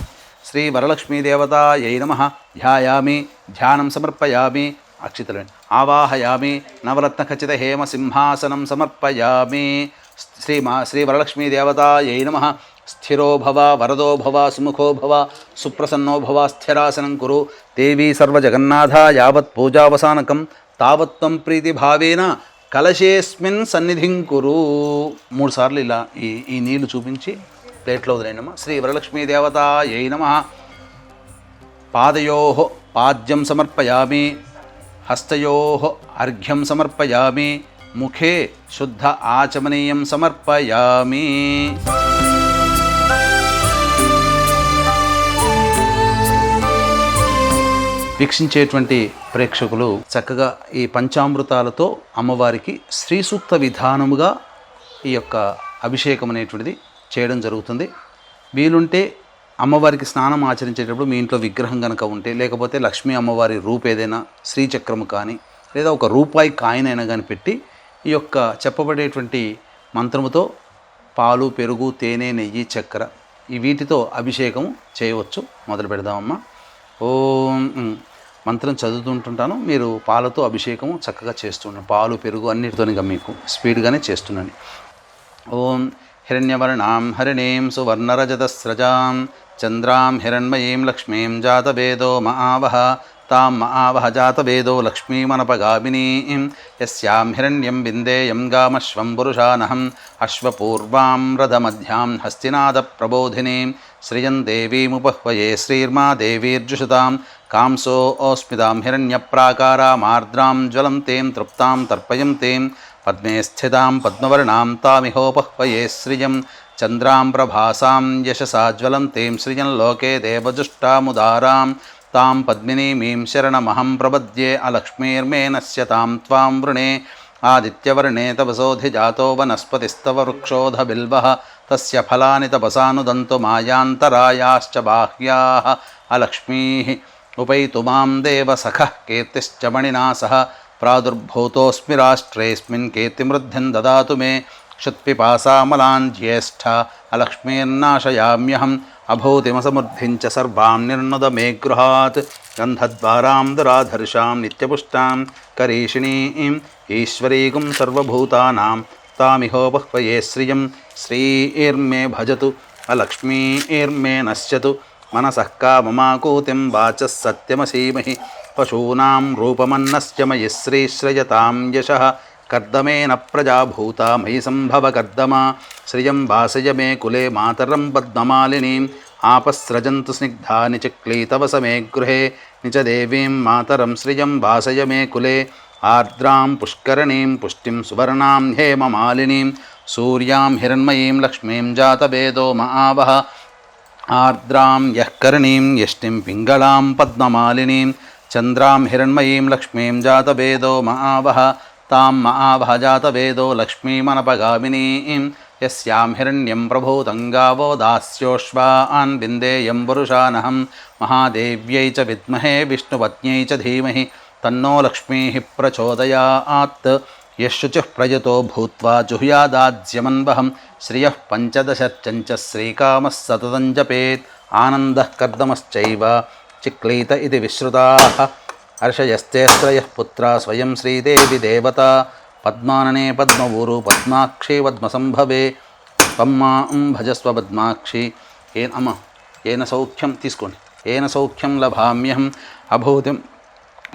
శ్రీ వరలక్ష్మీదేవతాయై నమః ధ్యాయామి ధ్యానం సమర్పయామి. అక్షితలు ఆవాహయామి నవరత్నఖచిత హేమ సింహాసనం సమర్పయామి. శ్రీ వరలక్ష్మీదేవతాయై నమః స్థిరో భవ వరదో భవ సుముఖో భవ సుప్రసన్నో భవ స్థిరాసనం కురు. దేవీ సర్వజగన్నాథ యావత్ పూజావసానకం తావత్వం ప్రీతిభావేన కలశేస్మిన్ సన్నిధిం కురు. 3 సార్లు ఇలా ఈ నీళ్లు చూపించి ప్లేట్లో వదిలేండమ్మా. శ్రీ వరలక్ష్మీదేవతాయై నమః పాదయోః పాద్యం సమర్పయామి హస్తయోః అర్ఘ్యం సమర్పయామి ముఖే శుద్ధ ఆచమనీయం సమర్పయామి. వీక్షించేటువంటి ప్రేక్షకులు చక్కగా ఈ పంచామృతాలతో అమ్మవారికి శ్రీ సూక్త విధానముగా ఈ యొక్క అభిషేకం అనేటువంటిది చేయడం జరుగుతుంది. వీలుంటే అమ్మవారికి స్నానం ఆచరించేటప్పుడు మీ ఇంట్లో విగ్రహం కనుక ఉంటే, లేకపోతే లక్ష్మీ అమ్మవారి రూపు ఏదైనా శ్రీచక్రము కానీ లేదా ఒక రూపాయి కాయిన్ అయినా కానీ పెట్టి ఈ యొక్క చెప్పబడేటువంటి మంత్రముతో పాలు, పెరుగు, తేనె, నెయ్యి, చక్కెర ఈ వీటితో అభిషేకం చేయవచ్చు. మొదలు పెడదామమ్మా. ఓం మంత్రం చదువుతుంటుంటాను, మీరు పాలతో అభిషేకము చక్కగా చేస్తున్నాను. పాలు, పెరుగు అన్నిటితోనిగా మీకు స్పీడ్గానే చేస్తున్నాను. ఓం హిరణ్యవర్ణాం హరిణీం సువర్ణరజతస్రజాం చంద్రాం హిరణ్మయీం లక్ష్మీం జాతవేదో మఆవహ తాం మఆవహ జాతవేదో లక్ష్మీమనపగామినీం యస్యాం హిరణ్యం విందేయం గామశ్వం పురుషానహం అశ్వపూర్వాం రథమధ్యాం హస్తినాద ప్రబోధినీం శ్రియం దేవీముపహ్వయే శ్రీర్మా దేవీర్జుషతాం కాంసో ఓస్మితాం హిరణ్యప్రాకారామార్ద్రాం జ్వలంతేం తృప్తాం తర్పయంతేం పద్మే స్థితాం పద్మవర్ణాం తామిహోపహ్వయే శ్రియం చంద్రాం ప్రభాసాం యశసా జ్వలంతేం శ్రియం లోకే దేవజుష్టాముదారాం తాం పద్మినీమీం శరణమహం ప్రపద్యే అలక్ష్మీర్మేనస్య తాం త్వాం వృణే ఆదిత్యవర్ణే తపసోధిజాతో వనస్పతిస్తవ వృక్షోధ బిల్వః తస్య ఫలాని తపసానుదంతు మాయాంతరాయాశ్చ బాహ్యాః అలక్ష్మీః ఉపైతు మాం దేవ సఖః కీర్తిశ్చ మణినా సహ ప్రాదుర్భూతోస్మి రాష్ట్రేస్మిన్ కీర్తిమృద్ధిం దదాతు మే क्षुत्पिपासामलान् ज्येष्ठ अलक्ष्मीर्नाशयाम्यहम् अभूतिमसमृद्धिञ्च सर्वां निर्नुद मे गृहात् गन्धद्वारां दुराधर्षां नित्यपुष्टां करीषिणीम् ईश्वरीगुं सर्वभूतानां तामिहोपह्वये श्रियं श्रीर्मे भजतु अलक्ष्मीर्मे नश्यतु मनसः काममाकूतिं वाचः सत्यमसीमहि पशूनां रूपमन्नस्य मयि श्रीश्रयतां यशः कर्दमेन प्रजाभूता मयि सम्भव कर्दमा श्रियं वासय मे कुले मातरं पद्ममालिनीम् आपस्रजन्तु स्निग्धानि चिक्लीतवस मे गृहे निच देवीं मातरं श्रियं वासय मे कुले आर्द्रां पुष्करणीं पुष्टिं सुवर्णां हेममालिनीं सूर्यां हिरण्मयीं लक्ष्मीं जातवेदो महावः आर्द्रां यः करणीं यष्टिं पिङ्गलां पद्ममालिनीं चन्द्रां हिरण्मयीं लक्ष्मीं जातवेदो महावः तां महावः जातवेदो लक्ष्मीमनपगामिनीं यस्यां हिरण्यं प्रभूतं गावो दास्योश्वान् विन्देयं वरुषानहं महादेव्यै च विद्महे विष्णुपत्न्यै च धीमहि तन्नो लक्ष्मीः प्रचोदयात् यशुचः प्रयतो भूत्वा जुह्यादाज्यमन्वहं श्रियः पञ्चदशर्चञ्च श्रीकामः सततं जपेत् आनन्दः कर्दमश्चैव चिक्लीत इति विश्रुताः हर्षयस्ते त्रयः पुत्रा स्वयं श्रीदेवी देवता पद्मानने पद्मवूरु पद्माक्षी पद्मसंभवे पम्मां भजस्व पद्माक्षी येन सौख्यं तीసుకోండి येन सौख्यं लभाम्यहम् अभूतिम्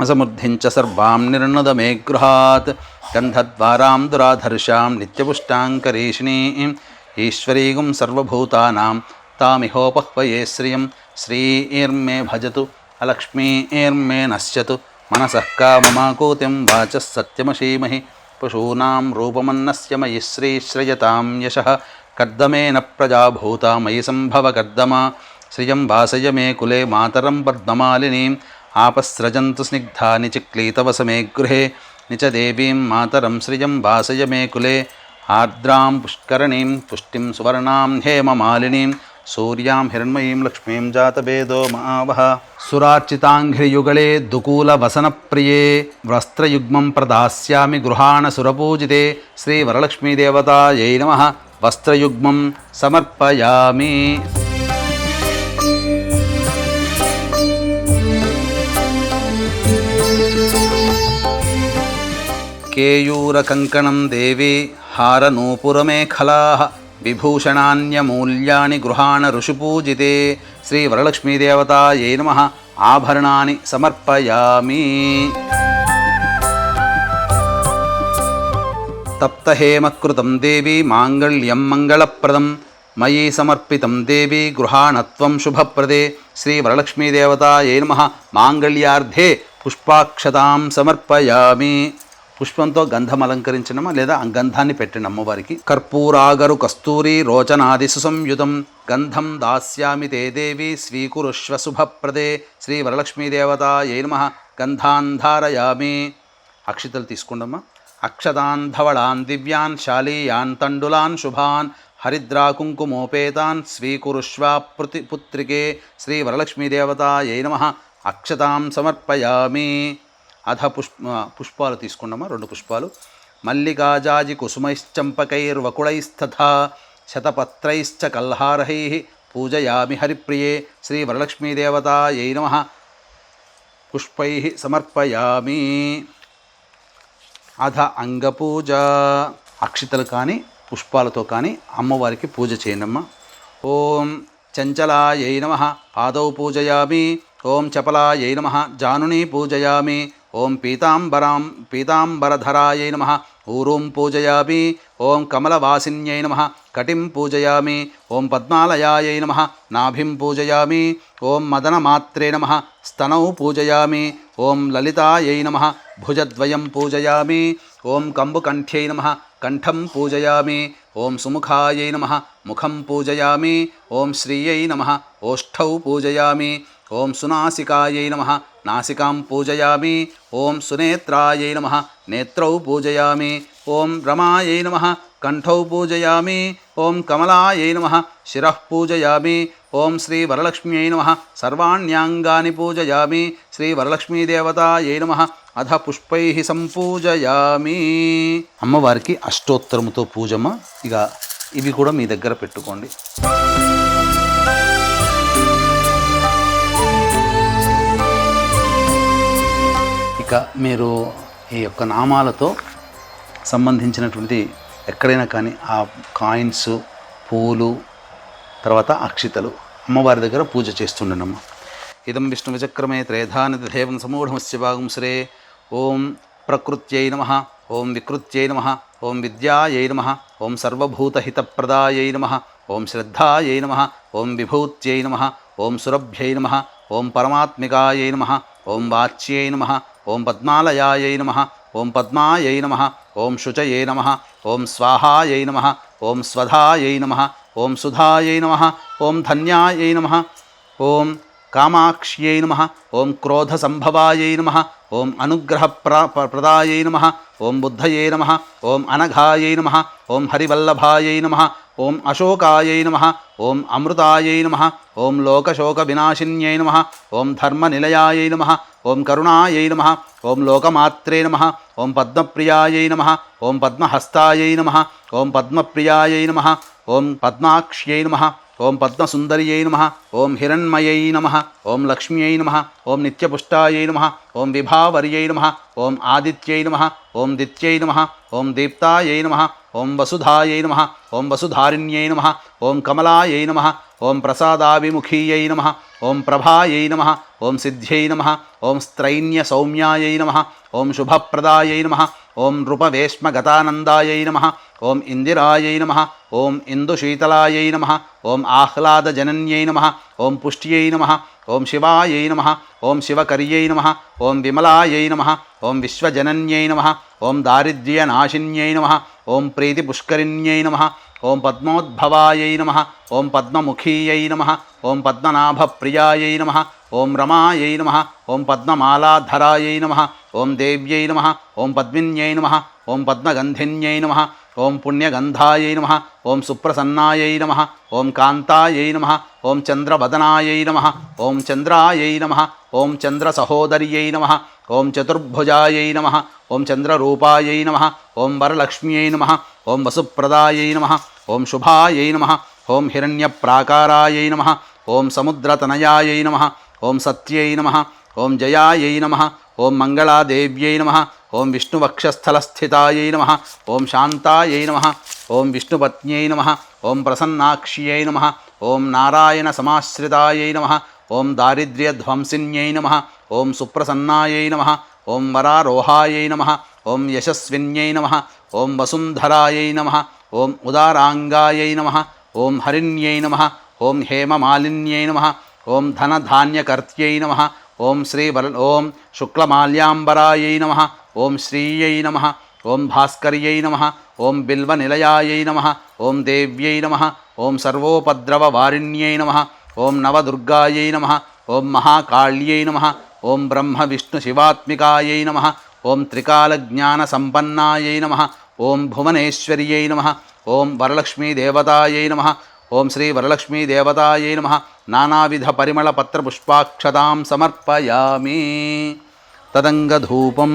असमृद्धिञ्च सर्वां निर्नुद मे गृहात् गन्धद्वारां दुराधर्षां नित्यपुष्टां करीषिणीम् ईश्वरीगुं सर्वभूतानां तामिहोपह्वये श्रियं श्रीर्मे भजतु अलक्ष्मीर्मे नश्यतु मनसः काममाकूतिं वाचः सत्यमसीमहि पशूनां रूपमन्नस्य मयि श्रीश्रयतां यशः कर्दमेन प्रजाभूता मयि सम्भव कर्दमा श्रियं वासय मे कुले मातरं पद्ममालिनीम् आपस्रजन्तु स्निग्धानि चिक्लीतवस मे गृहे निच देवीं मातरं श्रियं वासय मे कुले आर्द्रां पुष्करणीं पुष्टिं सुवर्णां हेममालिनीं सूर्यां हिरण्मयीं लक्ष्मीं जातवेदो महावः सुरार्चिताङ्घ्रियुगले दुकूलवसनप्रिये वस्त्रयुग्मं प्रदास्यामि गृहाण सुरपूजिते श्रीवरलक्ष्मीदेवतायै नमः वस्त्रयुग्मं समर्पयामि। केयूरकङ्कणं देवी हारनूपुरमेखलाः विभूषणान्यमूल्यानि गृहाण ऋषिपूजिते श्रीवरलक्ष्मीदेवतायै नमः आभरणानि समर्पयामि। तप्तहेमकृतं देवी माङ्गल्यं मङ्गलप्रदं मयि समर्पितं देवी गृहाणत्वं शुभप्रदे श्रीवरलक्ष्मीदेवतायै नमः माङ्गल्यार्धे पुष्पाक्षतां समर्पयामि। పుష్పంతో గంధం అలంకరించడమా లేదా గంధాన్ని పెట్టండి అమ్మవారికి. కర్పూరాగరు కస్తూరి రోచనాది సుసంయుతం గంధం దాస్యామి తే దేవి స్వీకురుష్వ శుభప్రదే శ్రీ వరలక్ష్మీదేవతాయై నమః గంధాన్ ధారయామి. అక్షితలు తీసుకోండమ్మా. అక్షతాన్ ధవళాన్ దివ్యాన్ శాలీయాన్ తండులాన్ శుభాన్ హరిద్రాకుంకుమోపేతాన్ స్వీకురుష్వ పుత్రికే శ్రీ వరలక్ష్మీదేవతాయై నమః అక్షతాం సమర్పయామి. అధ పుష్పాలు తీసుకున్నామా. 2 పుష్పాలు. మల్లికాజాజి కుసుమైశ్చంపకైర్వకుళైస్తథా శతపత్రైశ్చ కల్హారహైః పూజయామి హరిప్రియే శ్రీ వరలక్ష్మీదేవతాయై నమః పుష్పైః సమర్పయామి. అధ అంగపూజ. అక్షితలు కానీ పుష్పాలతో కానీ అమ్మవారికి పూజ చేయండమ్మా. ఓం చంచలాయై నమః పాదౌ పూజయామి. ఓం చపలాయై నమః జానుని పూజయామి. ఓం పీతాంబరధరాయై నమః ఊరూం పూజయామి. ఓం కమలవాసిన్యై నమః కటిం పూజయామి. ఓం పద్మాలయాయై నమః నాభిం పూజయామి. ఓం మదనమాత్రే నమః స్తనౌ పూజయామి. ఓం లలితాయై నమః భుజద్వయం పూజయామి. ఓం కంబుకంఠ్యై నమః కంఠం పూజయామి. ఓం సుముఖాయై నమః ముఖం పూజయామి. ఓం శ్రీయై నమః ఓష్ఠౌ పూజయామి. ఓం సునాసికాయై నమః నాసికాం పూజయామి. ఓం సునేత్రాయై నమః నేత్రౌ పూజయామి. ఓం రమాయై నమః కంఠౌ పూజయామి. ఓం కమలాయై నమః శిరః పూజయామి. ఓం శ్రీ వరలక్ష్మ్యై నమః సర్వాణ్యాంగాని పూజయామి. శ్రీ వరలక్ష్మీదేవతాయై నమః అధ పుష్పైః సంపూజయామి. అమ్మవారికి అష్టోత్తరముతో పూజమ్మ. ఇక ఇవి కూడా మీ దగ్గర పెట్టుకోండి. ఇక మీరు ఈ యొక్క నామాలతో సంబంధించినటువంటి ఎక్కడైనా కానీ ఆ కాయిన్స్, పూలు, తర్వాత అక్షితలు అమ్మవారి దగ్గర పూజ చేస్తుండనమ్మ. ఇదం విష్ణు విచక్రమే త్రేధానిదేవం సమూఢమస్య భాగంశ్రే. ఓం ప్రకృత్యై నమః. ఓం వికృత్యై నమః. ఓం విద్యాయై నమః. ఓం సర్వభూతహితప్రదాయై నమః. ఓం శ్రద్ధాయై నమః. ఓం విభూత్యై నమః. ఓం సురభ్యై నమః. ఓం పరమాత్మికాయై నమః. ఓం వాచ్యై నమః. ఓం పద్మాలయాయై నమః. ఓం పద్మాయై నమః. ఓం శుచయే నమః. ఓం స్వాహాయై నమః. ఓం స్వధాయై నమః. ఓం సుధాయై నమః. ఓం ధన్యాయై నమః. ఓం కామాక్ష్యై నమః. ఓం క్రోధసంభవాయై నమః. ఓం అనుగ్రహప్రదాయై నమః. ఓం బుద్ధయే నమః. ఓం అనఘాయై నమః. ఓం హరివల్లభాయై నమః. ఓం అశోకాయై నమః. ఓం అమృతాయై నమః. ఓం లోకశోకవినాశిన్యై నమః. ఓం ధర్మనిలయాయై నమః. ఓం కరుణాయై నమః. ఓం లోకమాత్రే నమః. ఓం పద్మప్రియాయై నమః. ఓం పద్మహస్తాయై నమః. ఓం పద్మప్రియాయై నమః. ఓం పద్మాక్ష్యై నమః. ఓం పద్మసుందర్యై నమః. ఓం హిరణ్మయై నమః. ఓం లక్ష్మ్యై నమః. ఓం నిత్యపుష్టాయై నమః. ఓం విభావర్యై నమః. ఓం ఆదిత్యై నమః. ఓం దిత్యై నమః. ఓం దీప్తాయై నమః. ఓం వసుధాయై నమః. ఓం వసుధారిణ్యై నమః. ఓం కమలాయై నమః. ఓం ప్రసాదాభిముఖీయై నమః. ఓం ప్రభాయై నమః. ఓం సిద్ధ్యై నమః. ఓం స్త్రైణ్య సౌమ్యాయై నమః. ఓం శుభప్రదాయై నమః. ఓం నృపవేష్మగతానందాయై నమః. ఓం ఇందిరాయై నమః. ఓం ఇందుశీతలాయై నమః. ఓం ఆహ్లాదజనన్యై నమః. ఓం పుష్ట్యై నమః. ఓం శివాయై నమః. ఓం శివకర్యై నమః. ఓం విమలాయై నమః. ఓం విశ్వజనన్యై నమః. ఓం దారిద్ర్యనాశిన్యై నమః. ఓం ప్రీతిపుష్కరిణ్యై నమః. ఓం పద్మోద్భవాయై నమః. ఓం పద్మముఖీయై నమః. ఓం పద్మనాభప్రియాయై నమః. ఓం రమాయై నమః. ఓం పద్మమాలాధరాయై నమః. ఓం దేవ్యై నమః. ఓం పద్మిన్యై నమః. ఓం పద్మగంధిన్యై నమః. ఓం పుణ్యగంధాయై నమః. ఓం సుప్రసన్నాయై నమః. ఓం కాంతాయై నమః. ఓం చంద్రవదనాయై నమః. ఓం చంద్రాయై నమః. ఓం చంద్రసహోదర్యై నమః. ఓం చతుర్భుజాయై నమః. ఓం చంద్రరూపాయై నమః. ఓం వరలక్ష్మ్యై నమః. ఓం వసుప్రదాయై నమః. ఓం శుభాయై నమః. ఓం హిరణ్యప్రాకారాయై నమః. ఓం సముద్రతనయాయై నమః. ఓం సత్యై నమః. ఓం జయాయై నమః. ఓం మంగళాదేవ్యై నమః. ఓం విష్ణువక్షస్థలస్థితాయై నమః. ఓం శాంతాయై నమః. ఓం విష్ణుపత్న్యై నమః. ఓం ప్రసన్నాక్ష్యై నమః. ఓం నారాయణ సమాశ్రితాయై నమః. ఓం దారిద్ర్యధ్వంసిన్యై నమః. ఓం సుప్రసన్నాయై నమః. ఓం వరారోహాయై నమః. ఓం యశస్విన్యై నమః. ఓం వసుంధరాయై నమః. ఓం ఉదారాంగాయై నమః. ఓం హరిణ్యై నమః. ఓం హేమమాలిన్యై నమః. ఓం ధనధాన్యకర్త్యై నమః. ఓం ఓం శుక్లమాల్యాంబరాయై నమః. ఓం శ్రీయై నమః. ఓం భాస్కర్యై నమః. ఓం బిల్వనిలయాయై నమః. ఓం దేవ్యై నమః. ఓం సర్వోపద్రవవారిణ్యై నమః. ఓం నవదుర్గాయై నమః. ఓం మహాకాళ్యై నమః. ఓం బ్రహ్మ విష్ణు శివాత్మికాయై నమః. ఓం త్రికాలజ్ఞానసంపన్నాయై నమః. ఓం భువనేశ్వర్యై నమః. ఓం వరలక్ష్మీదేవతాయై నమః. ఓం శ్రీ వరలక్ష్మీదేవతాయై నమః. నానావిధ పరిమళ పత్రపుష్పాక్షతాం సమర్పయామి. తదంగధూపం.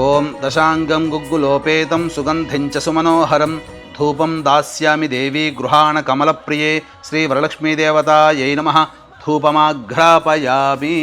ఓం దశాంగం గుగ్గులోపేతం సుగంధిం చ సుమనోహరం ధూపం దాస్యామి దేవీ గృహాణ కమలప్రియే శ్రీ వరలక్ష్మీదేవతాయై నమః. ధూపమాఘ్రాపయామి.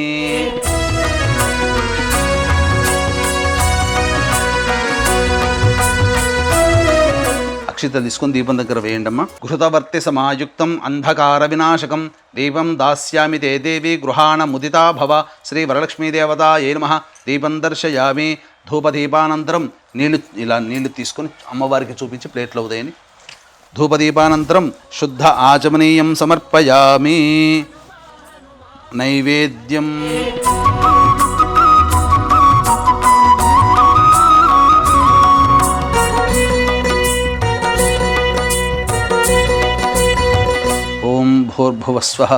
అక్షితలు తీసుకొని దీపం దగ్గర వేయండమ్మా. ఘృతవర్తి సమాయుక్తం అంధకార వినాశకం దీపం దాస్యామి తే దేవి గృహాణ ముదితా భవ శ్రీ వరలక్ష్మీదేవతాయై నమః. దీపం దర్శయామి. ధూపదీపానంతరం నీళ్లు తీసుకొని అమ్మవారికి చూపించి ప్లేట్లో ఉదయని ధూపదీపానంతరం శుద్ధ ఆచమనీయం సమర్పయామి. నైవేద్యం. భూర్భువస్వః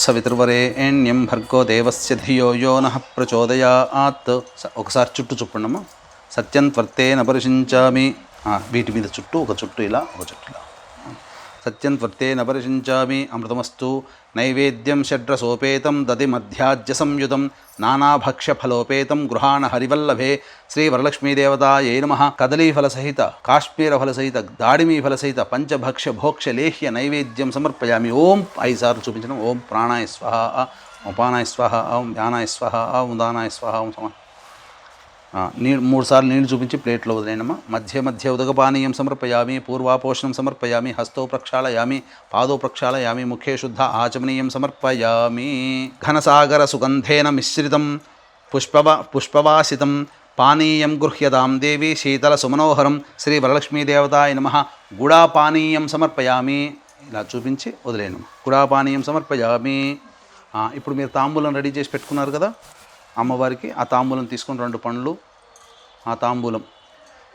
సవితుర్వరేణ్యం భర్గో దేవస్య ధియో యో నః ప్రచోదయాత్. ఒకసారి చుట్టూ చూపండమ్మా. సత్యం త్వర్తేన పరిశించామి. వీటి మీద చుట్టూ ఒక చుట్టూ ఇలా, ఒక చుట్టూ ఇలా. సత్యం త్వర్తేన పరిశించామి. అమృతమస్తు. నైవేద్యం షడ్రసోపేతం దది మధ్యాజ్య సంయుతం నానాభక్ష్యఫలోపేతం గృహాణ హరివల్లభే శ్రీ వరలక్ష్మీదేవతాయై నమః. కదలీఫలసహిత కాశ్మీరఫలసహిత దాడిమీఫలసహిత పంచభక్ష్య భోక్ష్య లేహ్య నైవేద్యం సమర్పయామి. ఓం 5 సార్లు చూపించడం. ఓం ప్రాణాయ స్వహ, ఉపానాయ స్వహ, ఓం ధ్యానాయ స్వహ, ఓం ఉదానాయ స్వహ, ఓం సమ. నీళ్ళు 3 సార్లు నీళ్లు చూపించి ప్లేట్లో వదిలేనమ్మా. మధ్య మధ్య ఉదకపానీయం సమర్పయామి. పూర్వాపోషణం సమర్పయామి. హస్తో ప్రక్షాళయామి. పాదో ప్రక్షాళయామి. ముఖే శుద్ధ ఆచమనీయం సమర్పయామి. ఘనసాగర సుగంధేన మిశ్రితం పుష్పవాసితం పానీయం గృహ్యతాం దేవి శీతల సుమనోహరం శ్రీ వరలక్ష్మీదేవతాయ నమః. గుడాపానీయం సమర్పయామి. ఇలా చూపించి వదిలేను. గుడాపానీయం సమర్పయామి. ఇప్పుడు మీరు తాంబూలం రెడీ చేసి పెట్టుకున్నారు కదా అమ్మవారికి. ఆ తాంబూలం తీసుకుని 2 పండ్లు. ఆ తాంబూలం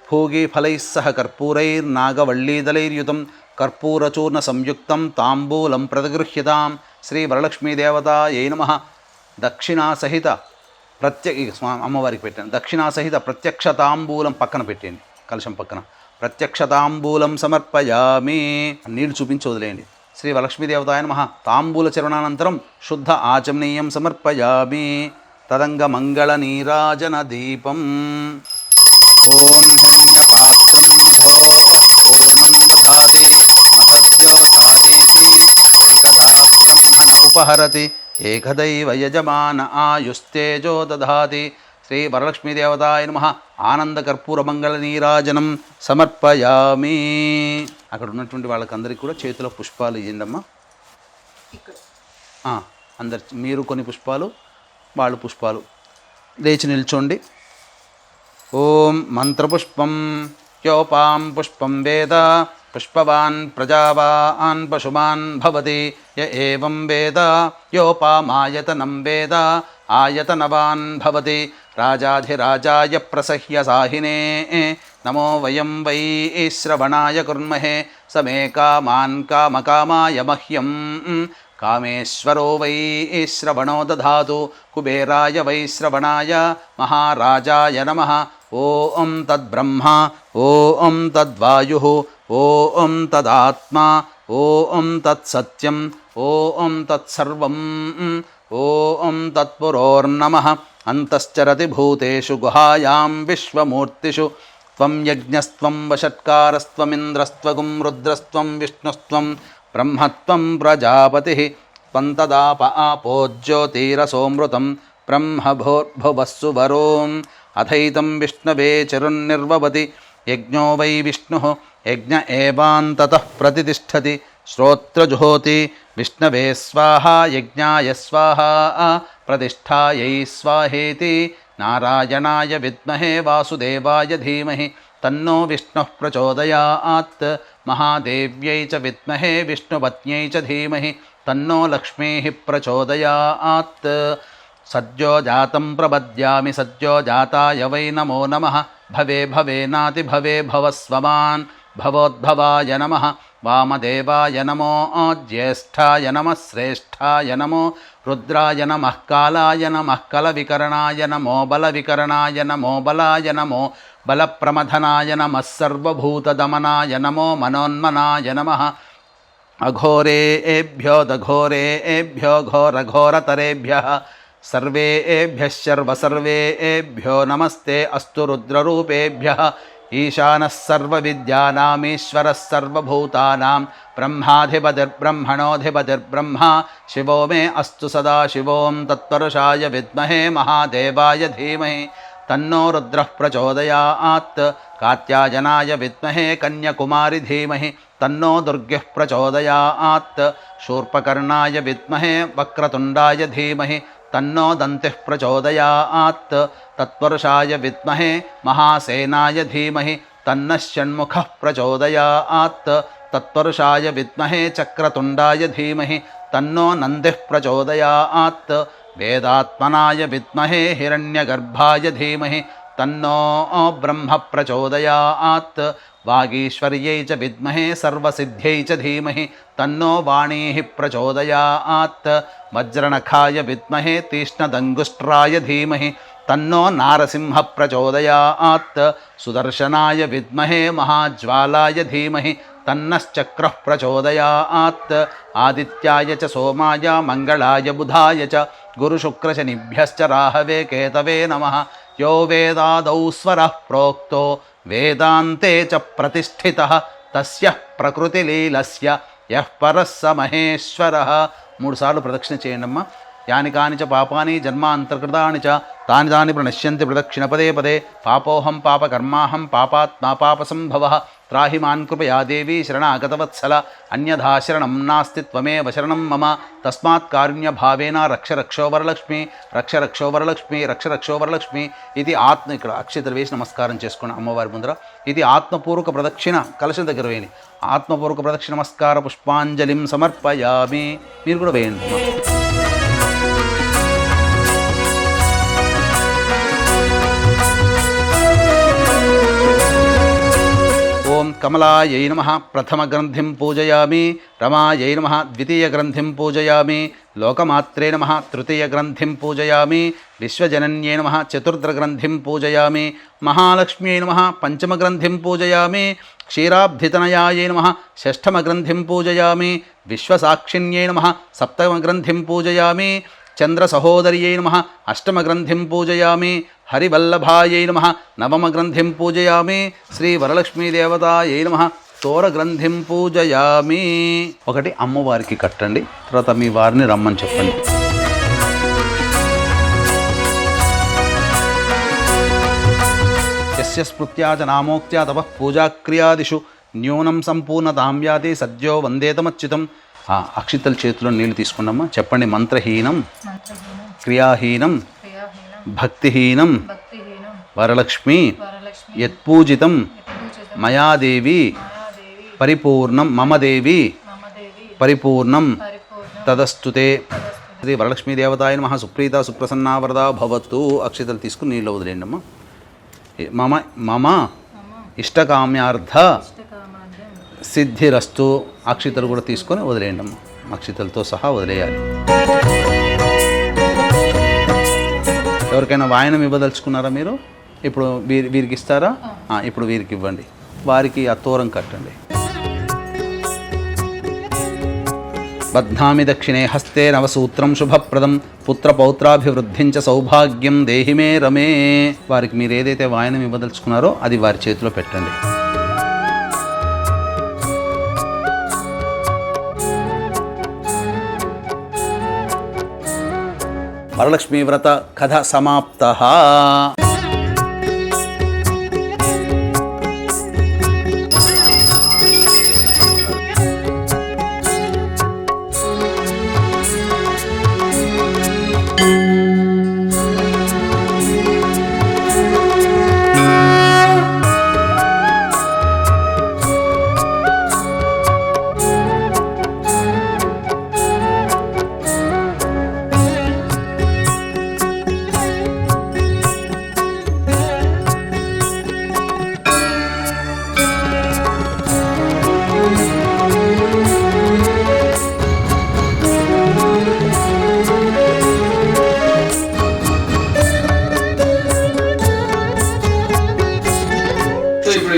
భోగి ఫలైస్సహ కర్పూరైర్నాగవళ్ళీదలైర్యుతం కర్పూరచూర్ణ సంయుక్తం తాంబూలం ప్రతిగృహ్యతాం శ్రీ వరలక్ష్మీదేవతాయై నమః. దక్షిణాసహిత అమ్మవారికి పెట్టాను. దక్షిణాసహిత ప్రత్యక్ష తాంబూలం పక్కన పెట్టండి, కలశం పక్కన. ప్రత్యక్ష తాంబూలం సమర్పయామి. నీళ్లు చూపించి వదిలేయండి. శ్రీ వరలక్ష్మీదేవతాయ నమః. తాంబూల చరణానంతరం శుద్ధ ఆచమనీయం సమర్పయామి. తదంగ మంగళ నీరాజన దీపం. ఓం హిరణ్యపాత్రం పూర్ణం దధాతి మతవిద్యోషాయేతి ఏకదా బ్రహ్మణ ఉపహరతి ఏకదైవ యజమాన ఆయుస్తేజో దధాతి. శ్రీ వరలక్ష్మీదేవతాయ నమః. ఆనంద కర్పూర మంగళ నీరాజనం సమర్పయామి. అక్కడ ఉన్నటువంటి వాళ్ళకందరికీ కూడా చేతిలో పుష్పాలు ఇవ్వండమ్మా. అందరు మీరు కొన్ని పుష్పాలు, వాళ్ళు పుష్పాలు. లేచి నిల్చోండి. ఓం మంత్రపుష్పం యోపాం పుష్పం వేద పుష్పవాన్ ప్రజావాన్ పశుమాన్ భవతి య ఏవం వేద యోపామాయతనం వేద ఆయతనవాన్ భవతి. రాజాధిరాజాయ ప్రసహ్య సాహినే నమో వయం వై శ్రవణాయ కుర్మహే సమే కామాన్ కామకామాయ మహ్యం. కామేశ్వరో వై శ్రవణో దధాతు కుబేరాయ వై శ్రవణాయ మహారాజాయ నమః. ఓం తద్బ్రహ్మ ఓం తద్వాయుః ఓం తదాత్మా ఓం తత్సత్యం ఓం తత్సర్వం ఓం తత్పురోర్నమః. అంతశ్చరతి భూతేషు గుహాయాం విశ్వమూర్తిషు త్వం యజ్ఞస్త్వం వషట్కారస్త్వమింద్రస్త్వగుం రుద్రస్త్వం విష్ణుస్త్వం బ్రహ్మత్వం ప్రజాపతి త్వం తదాప ఆపోజ్యోతిరసోమృతం బ్రహ్మభోర్భువస్సు వరోం అథైతం విష్ణవే చిరుర్నిర్వవతి. యజ్ఞో వై విష్ణుః యజ్ఞ ఏవాంతతః ప్రతితిష్ఠతి. శ్రోత్రజుహోతి విష్ణవే స్వాహా యజ్ఞాయ స్వాహా ప్రతిష్ఠాయై స్వాహేతి. నారాయణాయ విద్మహే వాసుదేవాయ ధీమహి తన్నో విష్ణుః ప్రచోదయాత్. మహాదేవ్యై చ విద్మహే విష్ణుపత్న్యై చ ధీమహి తన్నో లక్ష్మీః ప్రచోదయాత్. సద్యో జాతం ప్రపద్యామి సద్యో జాతాయ వై నమో నమః. భవే భవేనాతి భవే భవస్వమాన్ భవోద్భవాయ నమః. వామదేవాయ నమో జ్యేష్ఠాయ నమః శ్రేష్ఠాయ నమో రుద్రాయ నమః. కాలాయ నమః కలవికరణాయ నమో బలవికరణాయ నమో బలాయ నమో బలప్రమథనాయ నమః. సర్వభూతదమనాయ నమో మనోన్మనాయ నమః. అఘోరేభ్యో దఘోరేభ్యో ఘోరఘోరతరేభ్యః సర్వేభ్యః సర్వసర్వేభ్యో నమస్తే అస్తు రుద్రరూపేభ్యః. ఈశానः సర్వవిద్యానామీశ్వరः సర్వభూతానాం బ్రహ్మాధిపతిర్బ్రహ్మణోధిపతిర్బ్రహ్మ. శివో మే అస్తు సదా శివోం తత్పురుషాయ విద్మహే మహాదేవాయ ధీమహి తన్నో రుద్రః ప్రచోదయాత్. కాత్యాయనాయ విద్మహే కన్యకుమారి ధీమహి తన్నో దుర్గః ప్రచోదయాత్. శూర్పకర్ణాయ విద్మహే వక్రతుండాయ ధీమహి తన్నో దంతిః ప్రచోదయాత్. తత్పురుషాయ విద్మహే మహాసేనాయ ధీమహి తన్నః షణ్ముఖః ప్రచోదయాత్. తత్పురుషాయ విద్మహే చక్రతుండాయ ధీమహి తన్నో నందిః ప్రచోదయాత్. వేదాత్మనాయ విద్మహే హిరణ్యగర్భాయ ధీమహి తన్నో బ్రహ్మ ప్రచోదయాత్. వాగీశ్వర్యై చ విద్మహే సర్వసిద్ధ్యై చ ధీమహి తన్నో వాణీ ప్రచోదయాత్. వజ్రనఖాయ విద్మహే తీష్ణదంగుష్ట్రాయ ధీమహి తన్నో నారసింహ ప్రచోదయాత్. సుదర్శనాయ విద్మహే మహాజ్వాలాయ ధీమహి తన్నశ్చక్రః ప్రచోదయాత్. ఆదిత్యాయ చ సోమాయ మంగళాయ బుధాయ చ గురుశుక్రశనిభ్యశ్చ రాహవే కేతవే నమః. యో వేదాదౌ స్వరః ప్రోక్తో వేదాంతే చ ప్రతిష్ఠితః తస్యః ప్రకృతిలీలస్య యః పరః స మహేశ్వరః. 3 సార్లు ప్రదక్షిణ చేయండమ్మా. యాని కాని చ పాపాని జన్మాంతర్కృతాని చ తాని తాని ప్రణశ్యంతి ప్రదక్షిణ పదే పదే. పాపోహం పాపకర్మాహం పాపాత్మా పాపసంభవః. త్రాహి మాన్ కృపయా దేవి శరణాగతవత్సల. అన్యథా శరణం నాస్తి త్వమేవ శరణం మమ. తస్మాత్ కారుణ్యభావేన రక్ష రక్షో వరలక్ష్మి రక్ష రక్షో వరలక్ష్మి రక్ష రక్షో వరలక్ష్మి. ఇది ఆత్మ ఇక్కడ అక్షతలు వేసి నమస్కారం చేసుకోండి అమ్మవారి ముందర. ఇది ఆత్మపూర్వక ప్రదక్షిణ. కలశం దగ్గర వేయండి. ఆత్మపూర్వక ప్రదక్షిణ నమస్కార పుష్పాంజలిం సమర్పయామి. మీరు కూడా వేయండి. ఓం కమలాయై నమః ప్రథమగ్రంథిం పూజయామి. రమాయై నమః ద్వితీయగ్రంథిం పూజయామి. లోకమాత్రే నమః తృతీయగ్రంథిం పూజయామి. విశ్వజనన్యై నమః చతుర్థగ్రంథిం పూజయామి. మహాలక్ష్మ్యై నమః పంచమగ్రంథిం పూజయామి. క్షీరాబ్ధితనయాయై నమః షష్ఠమగ్రంథిం పూజయామి. విశ్వసాక్షిణ్యై నమః సప్తమగ్రంథిం పూజయామి. చంద్రసహోదర్యై నమః అష్టమగ్రంథిం పూజయామి. హరివల్లభాయై నమః నవమగ్రంథిం పూజయామి. శ్రీ వరలక్ష్మీదేవతాయై నమః తోరగ్రంథిం పూజయామి. ఒకటి అమ్మవారికి కట్టండి, తర్వాత మీ వారిని రమ్మని చెప్పండి. యస్య స్మృత్యా చ నామోక్త్యా తపః పూజాక్రియాదిషు న్యూనం సంపూర్ణతాం యాతి సద్యో వందేతమచ్యుతం. అక్షితల చేతిలో నీళ్లు తీసుకున్నామా. చెప్పండి. మంత్రహీనం క్రియాహీనం భక్తిహీనం వరలక్ష్మి యత్పూజితం మయాదేవి పరిపూర్ణం మమ దేవి పరిపూర్ణం తదస్తుతే. శ్రీ వరలక్ష్మీదేవతాయ నమః సుప్రీత సుప్రసన్నా వరదా భవతు. అక్షితలు తీసుకుని నీళ్ళు వదిలేయండి అమ్మా. మమ మమ ఇష్టకామ్యార్థ సిద్ధిరస్తు. అక్షితలు కూడా తీసుకొని వదిలేయండి అమ్మ. అక్షితలతో సహా వదిలేయాలి. ఎవరికైనా వాయనం ఇవ్వదలుచుకున్నారా మీరు? ఇప్పుడు వీరికి ఇస్తారా? ఇప్పుడు వీరికి ఇవ్వండి. వారికి ఆ తోరం కట్టండి. బధ్నామి దక్షిణే హస్తే నవసూత్రం శుభప్రదం పుత్రపౌత్రాభివృద్ధించ సౌభాగ్యం దేహి మే రమే. వారికి మీరు ఏదైతే వాయనం ఇవ్వదలుచుకున్నారో అది వారి చేతిలో పెట్టండి. వరలక్ష్మీ వ్రత కథ సమాప్తః.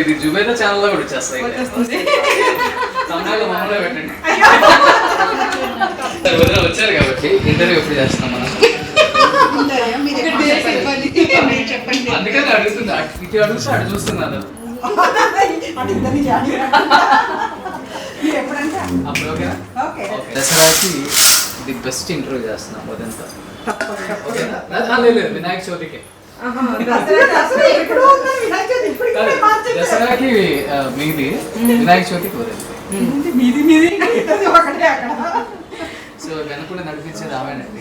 ఇది జుబేదా ఛానల్లో కూడా వచ్చేస్తాయి. తమిళనాడులో మమ్మల్ని పెట్టండి. వచ్చారు కాబట్టి ఇంటర్వ్యూ ఎప్పుడు చేస్తాం మనం. అందుకని అడుగుతుంది. ఇటు అడుగుతా అటు చూస్తున్నాను. అప్పుడు ఓకేనా? దసరాకి ది బెస్ట్ ఇంటర్వ్యూ చేస్తున్నాం అదంతా. ఓకేనా? లేదు వినాయక చవితికి. దసరాకి మీది, వినాయక చవితికి వదిలింది. సో వెనకుండా నడిపించేది ఆమెనండి.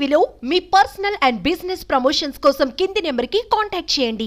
టీవీలో మీ పర్సనల్ అండ్ బిజినెస్ ప్రమోషన్స్ కోసం కింది నెంబర్కి కాంటాక్ట్ చేయండి.